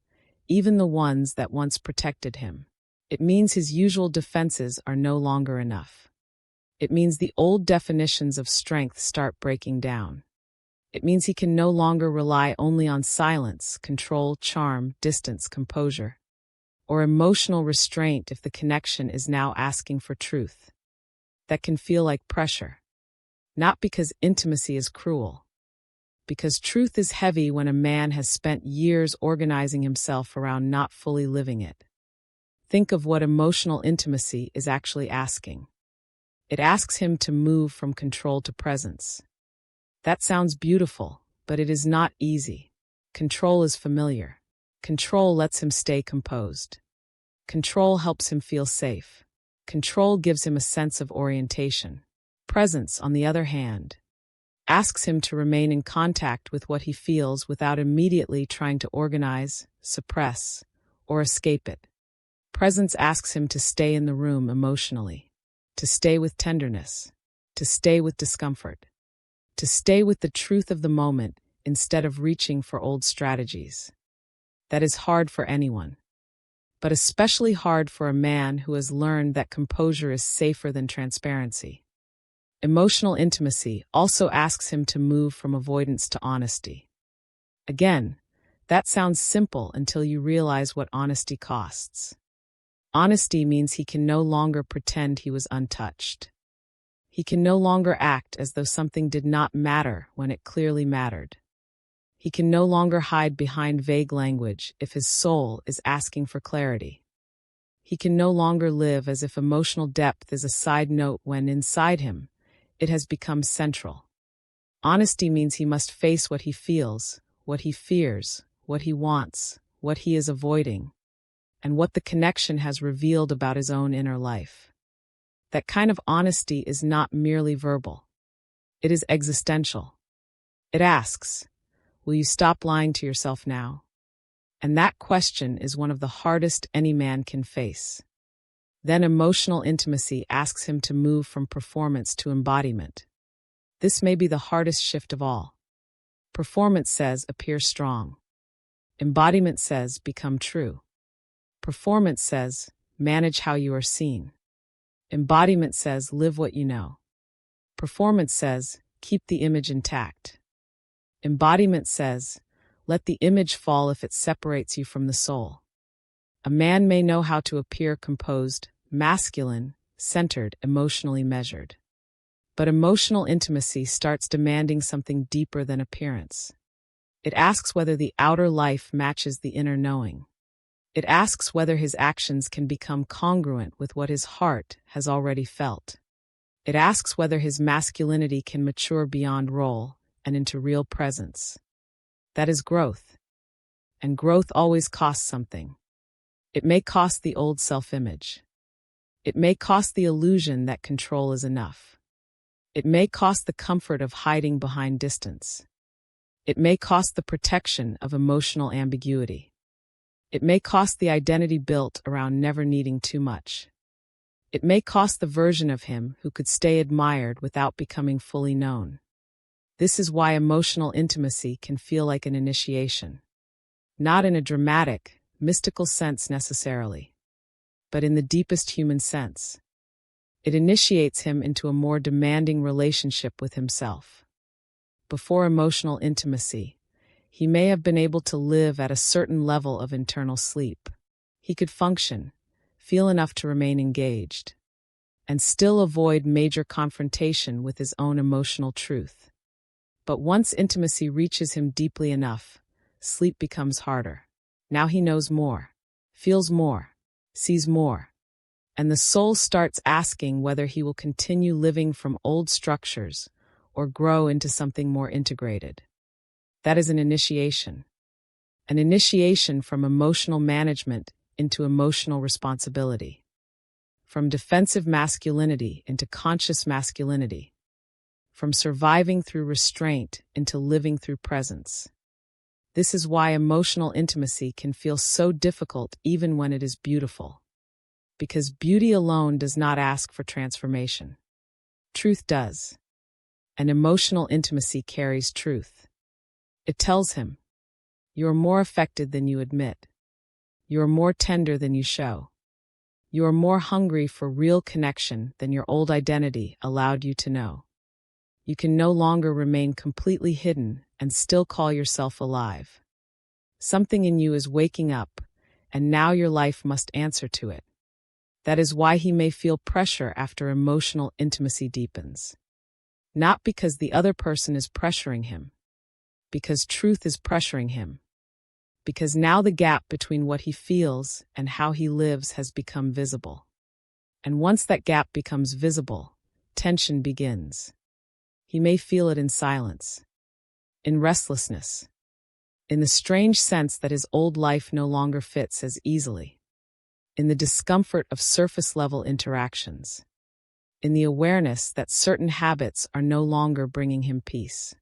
even the ones that once protected him. It means his usual defenses are no longer enough. It means the old definitions of strength start breaking down. It means he can no longer rely only on silence, control, charm, distance, composure, or emotional restraint if the connection is now asking for truth. That can feel like pressure. Not because intimacy is cruel. Because truth is heavy when a man has spent years organizing himself around not fully living it. Think of what emotional intimacy is actually asking. It asks him to move from control to presence. That sounds beautiful, but it is not easy. Control is familiar. Control lets him stay composed. Control helps him feel safe. Control gives him a sense of orientation. Presence, on the other hand, asks him to remain in contact with what he feels without immediately trying to organize, suppress, or escape it. Presence asks him to stay in the room emotionally, to stay with tenderness, to stay with discomfort, to stay with the truth of the moment instead of reaching for old strategies. That is hard for anyone, but especially hard for a man who has learned that composure is safer than transparency. Emotional intimacy also asks him to move from avoidance to honesty. Again, that sounds simple until you realize what honesty costs. Honesty means he can no longer pretend he was untouched. He can no longer act as though something did not matter when it clearly mattered. He can no longer hide behind vague language if his soul is asking for clarity. He can no longer live as if emotional depth is a side note when inside him, it has become central. Honesty means he must face what he feels, what he fears, what he wants, what he is avoiding, and what the connection has revealed about his own inner life. That kind of honesty is not merely verbal. It is existential. It asks, will you stop lying to yourself now? And that question is one of the hardest any man can face. Then emotional intimacy asks him to move from performance to embodiment. This may be the hardest shift of all. Performance says, appear strong. Embodiment says, become true. Performance says, manage how you are seen. Embodiment says, live what you know. Performance says, keep the image intact. Embodiment says, Let the image fall if it separates you from the soul. A man may know how to appear composed, masculine, centered, emotionally measured. But emotional intimacy starts demanding something deeper than appearance. It asks whether the outer life matches the inner knowing. It asks whether his actions can become congruent with what his heart has already felt. It asks whether his masculinity can mature beyond role and into real presence. That is growth. And growth always costs something. It may cost the old self-image. It may cost the illusion that control is enough. It may cost the comfort of hiding behind distance. It may cost the protection of emotional ambiguity. It may cost the identity built around never needing too much. It may cost the version of him who could stay admired without becoming fully known. This is why emotional intimacy can feel like an initiation. Not in a dramatic, mystical sense necessarily, but in the deepest human sense. It initiates him into a more demanding relationship with himself. Before emotional intimacy, he may have been able to live at a certain level of internal sleep. He could function, feel enough to remain engaged, and still avoid major confrontation with his own emotional truth. But once intimacy reaches him deeply enough, sleep becomes harder. Now he knows more, feels more, sees more, and the soul starts asking whether he will continue living from old structures or grow into something more integrated. That is an initiation from emotional management into emotional responsibility, from defensive masculinity into conscious masculinity, from surviving through restraint into living through presence. This is why emotional intimacy can feel so difficult even when it is beautiful. Because beauty alone does not ask for transformation. Truth does. And emotional intimacy carries truth. It tells him, you are more affected than you admit. You are more tender than you show. You are more hungry for real connection than your old identity allowed you to know. You can no longer remain completely hidden and still call yourself alive. Something in you is waking up, and now your life must answer to it. That is why he may feel pressure after emotional intimacy deepens. Not because the other person is pressuring him, because truth is pressuring him. Because now the gap between what he feels and how he lives has become visible. And once that gap becomes visible, tension begins. He may feel it in silence, in restlessness, in the strange sense that his old life no longer fits as easily, in the discomfort of surface-level interactions, in the awareness that certain habits are no longer bringing him peace,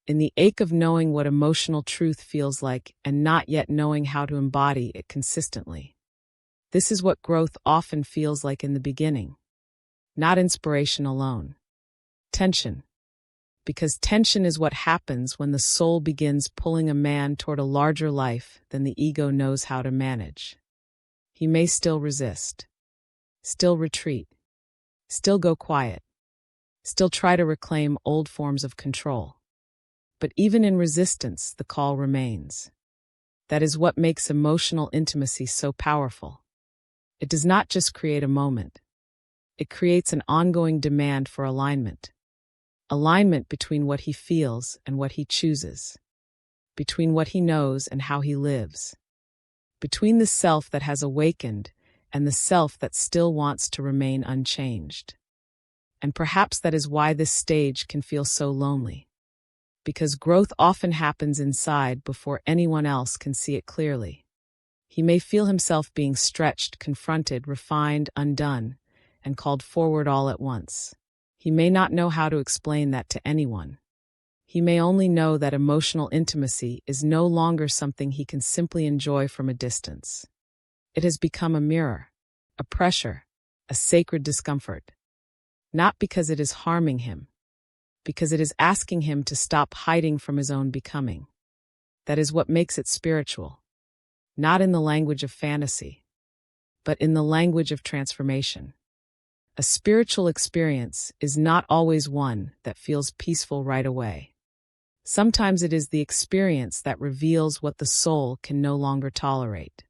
in the ache of knowing what emotional truth feels like and not yet knowing how to embody it consistently. This is what growth often feels like in the beginning. Not inspiration alone. Tension. Because tension is what happens when the soul begins pulling a man toward a larger life than the ego knows how to manage. He may still resist, still retreat, still go quiet, still try to reclaim old forms of control. But even in resistance, the call remains. That is what makes emotional intimacy so powerful. It does not just create a moment. It creates an ongoing demand for alignment. Alignment between what he feels and what he chooses. Between what he knows and how he lives. Between the self that has awakened and the self that still wants to remain unchanged. And perhaps that is why this stage can feel so lonely. Because growth often happens inside before anyone else can see it clearly. He may feel himself being stretched, confronted, refined, undone, and called forward all at once. He may not know how to explain that to anyone. He may only know that emotional intimacy is no longer something he can simply enjoy from a distance. It has become a mirror, a pressure, a sacred discomfort. Not because it is harming him, because it is asking him to stop hiding from his own becoming. That is what makes it spiritual. Not in the language of fantasy, but in the language of transformation. A spiritual experience is not always one that feels peaceful right away. Sometimes it is the experience that reveals what the soul can no longer tolerate.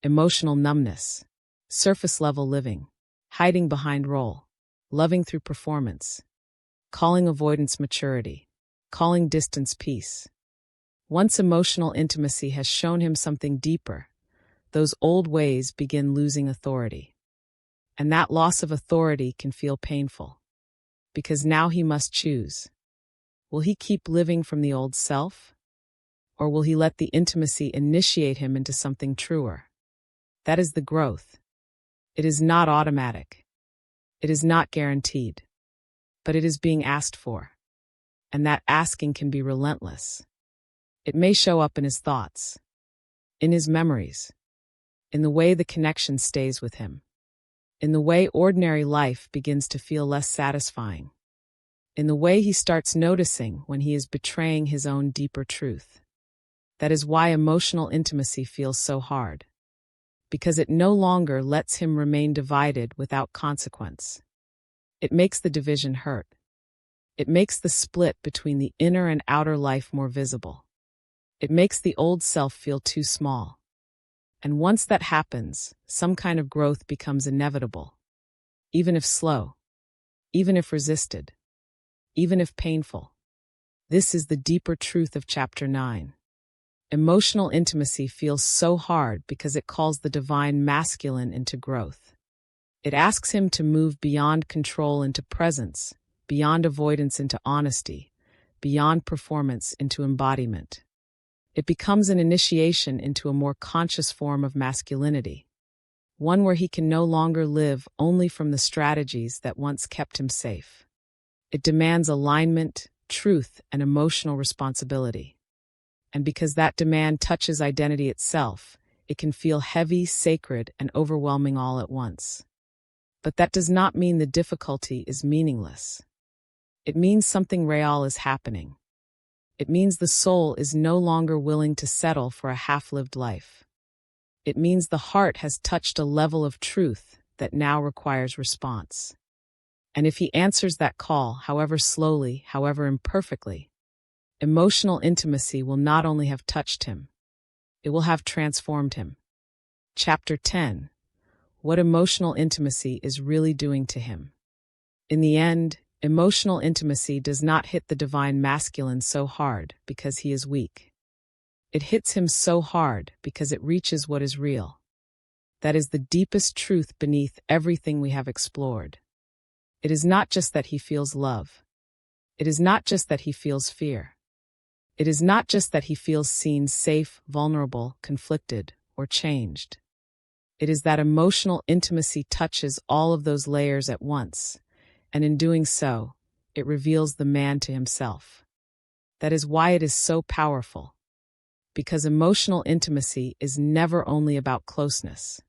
Emotional numbness, surface-level living, hiding behind role, loving through performance, calling avoidance maturity, calling distance peace. Once emotional intimacy has shown him something deeper, those old ways begin losing authority. And that loss of authority can feel painful, because now he must choose. Will he keep living from the old self? Or will he let the intimacy initiate him into something truer? That is the growth. It is not automatic. It is not guaranteed. But it is being asked for. And that asking can be relentless. It may show up in his thoughts, in his memories, in the way the connection stays with him, in the way ordinary life begins to feel less satisfying, in the way he starts noticing when he is betraying his own deeper truth. That is why emotional intimacy feels so hard, because it no longer lets him remain divided without consequence. It makes the division hurt. It makes the split between the inner and outer life more visible. It makes the old self feel too small. And once that happens, some kind of growth becomes inevitable, even if slow, even if resisted, even if painful. This is the deeper truth of Chapter 9. Emotional intimacy feels so hard because it calls the divine masculine into growth. It asks him to move beyond control into presence, beyond avoidance into honesty, beyond performance into embodiment. It becomes an initiation into a more conscious form of masculinity, one where he can no longer live only from the strategies that once kept him safe. It demands alignment, truth, and emotional responsibility. And because that demand touches identity itself, it can feel heavy, sacred, and overwhelming all at once. But that does not mean the difficulty is meaningless. It means something real is happening. It means the soul is no longer willing to settle for a half-lived life. It means the heart has touched a level of truth that now requires response. And if he answers that call, however slowly, however imperfectly, emotional intimacy will not only have touched him, it will have transformed him. Chapter 10. What emotional intimacy is really doing to him. In the end, emotional intimacy does not hit the divine masculine so hard because he is weak. It hits him so hard because it reaches what is real. That is the deepest truth beneath everything we have explored. It is not just that he feels love. It is not just that he feels fear. It is not just that he feels seen safe, vulnerable, conflicted, or changed. It is that emotional intimacy touches all of those layers at once, and in doing so, it reveals the man to himself. That is why it is so powerful. Because emotional intimacy is never only about closeness.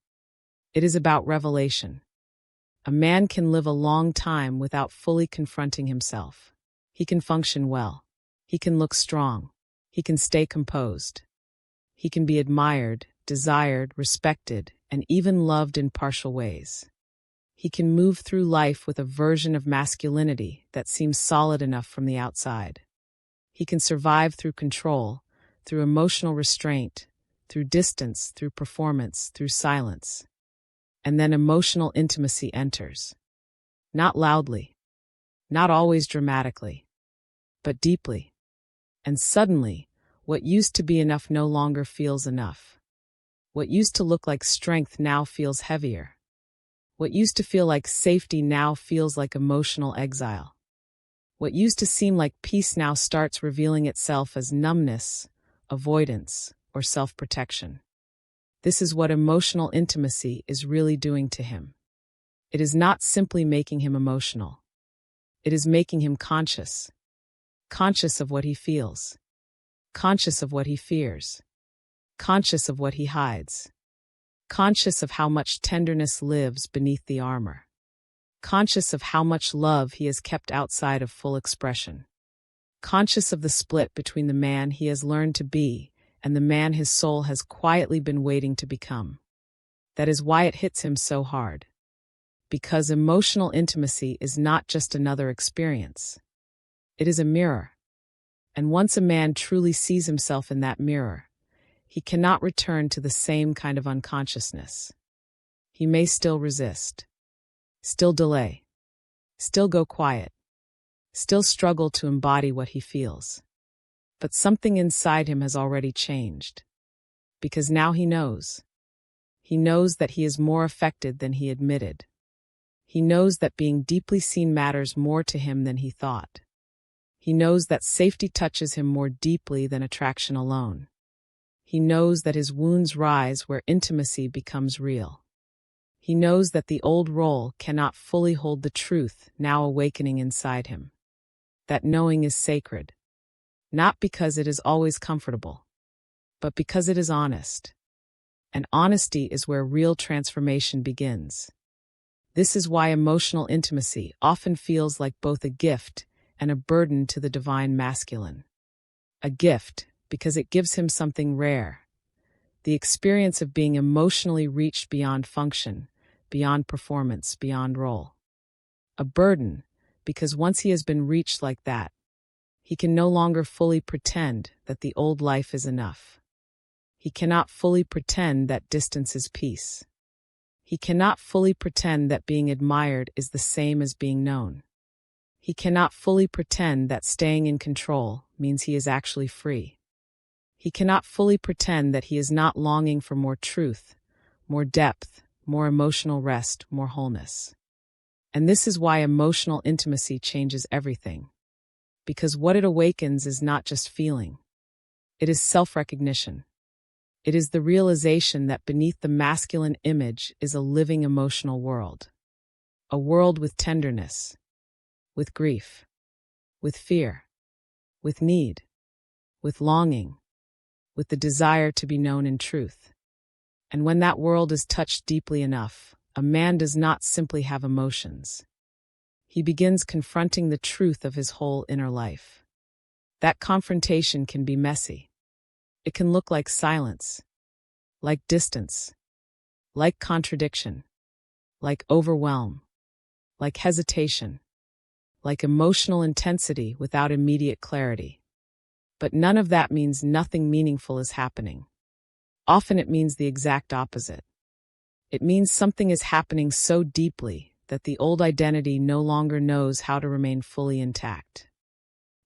It is about revelation. A man can live a long time without fully confronting himself. He can function well. He can look strong. He can stay composed. He can be admired, desired, respected, and even loved in partial ways. He can move through life with a version of masculinity that seems solid enough from the outside. He can survive through control, through emotional restraint, through distance, through performance, through silence. And then emotional intimacy enters. Not loudly, not always dramatically, but deeply. And suddenly, what used to be enough no longer feels enough. What used to look like strength now feels heavier. What used to feel like safety now feels like emotional exile. What used to seem like peace now starts revealing itself as numbness, avoidance, or self-protection. This is what emotional intimacy is really doing to him. It is not simply making him emotional. It is making him conscious. Conscious of what he feels. Conscious of what he fears. Conscious of what he hides. Conscious of how much tenderness lives beneath the armor. Conscious of how much love he has kept outside of full expression. Conscious of the split between the man he has learned to be and the man his soul has quietly been waiting to become. That is why it hits him so hard. Because emotional intimacy is not just another experience. It is a mirror. And once a man truly sees himself in that mirror, he cannot return to the same kind of unconsciousness. He may still resist, still delay, still go quiet, still struggle to embody what he feels. But something inside him has already changed. Because now he knows. He knows that he is more affected than he admitted. He knows that being deeply seen matters more to him than he thought. He knows that safety touches him more deeply than attraction alone. He knows that his wounds rise where intimacy becomes real. He knows that the old role cannot fully hold the truth now awakening inside him. That knowing is sacred, not because it is always comfortable, but because it is honest. And honesty is where real transformation begins. This is why emotional intimacy often feels like both a gift and a burden to the divine masculine. A gift, because it gives him something rare, the experience of being emotionally reached beyond function, beyond performance, beyond role. A burden, because once he has been reached like that, he can no longer fully pretend that the old life is enough. He cannot fully pretend that distance is peace. He cannot fully pretend that being admired is the same as being known. He cannot fully pretend that staying in control means he is actually free. He cannot fully pretend that he is not longing for more truth, more depth, more emotional rest, more wholeness. And this is why emotional intimacy changes everything. Because what it awakens is not just feeling. It is self-recognition. It is the realization that beneath the masculine image is a living emotional world. A world with tenderness, with grief, with fear, with need, with longing, with the desire to be known in truth. And when that world is touched deeply enough, a man does not simply have emotions. He begins confronting the truth of his whole inner life. That confrontation can be messy. It can look like silence, like distance, like contradiction, like overwhelm, like hesitation, like emotional intensity without immediate clarity. But none of that means nothing meaningful is happening. Often it means the exact opposite. It means something is happening so deeply that the old identity no longer knows how to remain fully intact.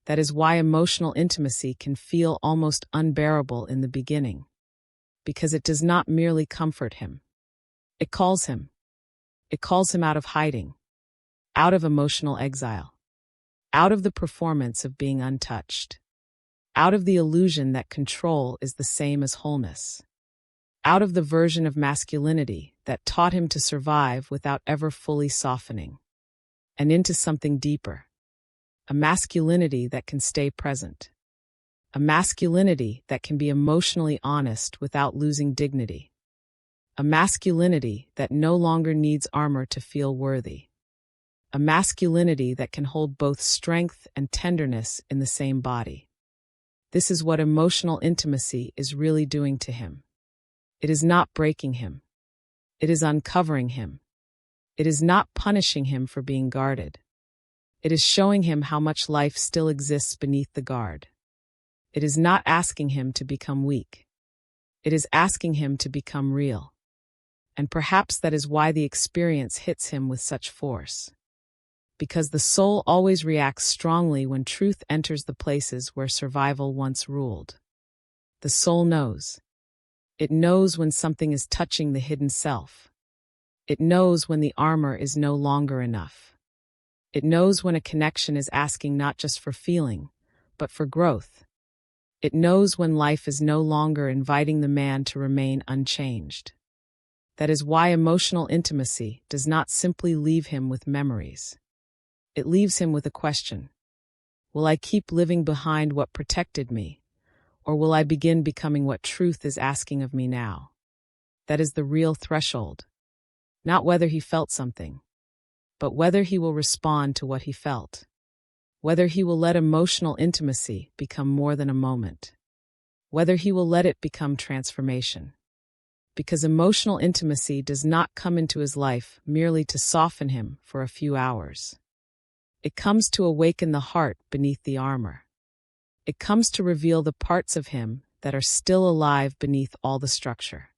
That is why emotional intimacy can feel almost unbearable in the beginning. Because it does not merely comfort him. It calls him. It calls him out of hiding, out of emotional exile, out of the performance of being untouched, out of the illusion that control is the same as wholeness, out of the version of masculinity that taught him to survive without ever fully softening, and into something deeper, a masculinity that can stay present, a masculinity that can be emotionally honest without losing dignity, a masculinity that no longer needs armor to feel worthy, a masculinity that can hold both strength and tenderness in the same body. This is what emotional intimacy is really doing to him. It is not breaking him. It is uncovering him. It is not punishing him for being guarded. It is showing him how much life still exists beneath the guard. It is not asking him to become weak. It is asking him to become real. And perhaps that is why the experience hits him with such force. Because the soul always reacts strongly when truth enters the places where survival once ruled. The soul knows. It knows when something is touching the hidden self. It knows when the armor is no longer enough. It knows when a connection is asking not just for feeling, but for growth. It knows when life is no longer inviting the man to remain unchanged. That is why emotional intimacy does not simply leave him with memories. It leaves him with a question. Will I keep living behind what protected me, or will I begin becoming what truth is asking of me now? That is the real threshold. Not whether he felt something, but whether he will respond to what he felt. Whether he will let emotional intimacy become more than a moment. Whether he will let it become transformation. Because emotional intimacy does not come into his life merely to soften him for a few hours. It comes to awaken the heart beneath the armor. It comes to reveal the parts of him that are still alive beneath all the structure.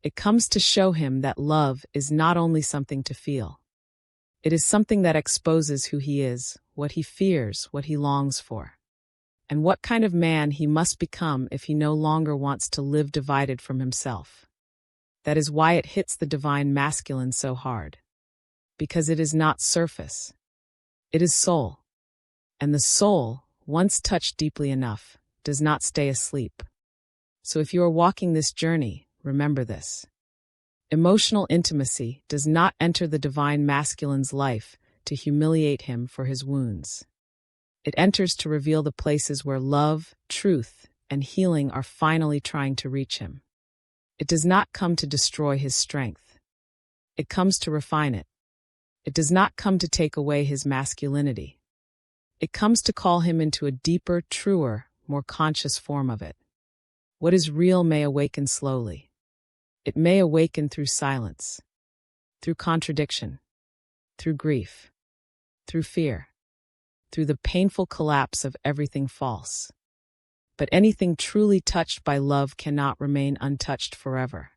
It comes to show him that love is not only something to feel. It is something that exposes who he is, what he fears, what he longs for, and what kind of man he must become if he no longer wants to live divided from himself. That is why it hits the divine masculine so hard. Because it is not surface. It is soul. And the soul, once touched deeply enough, does not stay asleep. So if you are walking this journey, remember this. Emotional intimacy does not enter the divine masculine's life to humiliate him for his wounds. It enters to reveal the places where love, truth, and healing are finally trying to reach him. It does not come to destroy his strength. It comes to refine it. It does not come to take away his masculinity. It comes to call him into a deeper, truer, more conscious form of it. What is real may awaken slowly. It may awaken through silence, through contradiction, through grief, through fear, through the painful collapse of everything false. But anything truly touched by love cannot remain untouched forever.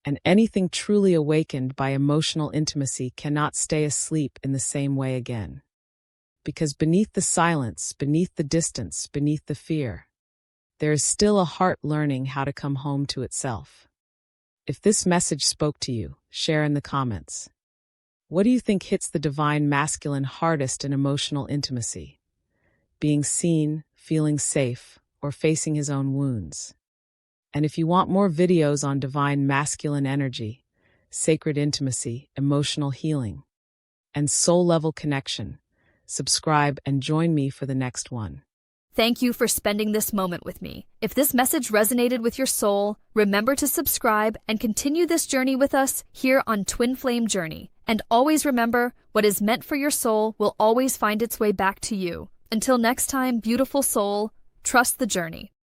And anything truly awakened by emotional intimacy cannot stay asleep in the same way again. Because beneath the silence, beneath the distance, beneath the fear, there is still a heart learning how to come home to itself. If this message spoke to you, share in the comments. What do you think hits the divine masculine hardest in emotional intimacy? Being seen, feeling safe, or facing his own wounds? And if you want more videos on divine masculine energy, sacred intimacy, emotional healing, and soul-level connection, subscribe and join me for the next one. Thank you for spending this moment with me. If this message resonated with your soul, remember to subscribe and continue this journey with us here on Twin Flame Journey. And always remember, what is meant for your soul will always find its way back to you. Until next time, beautiful soul, trust the journey.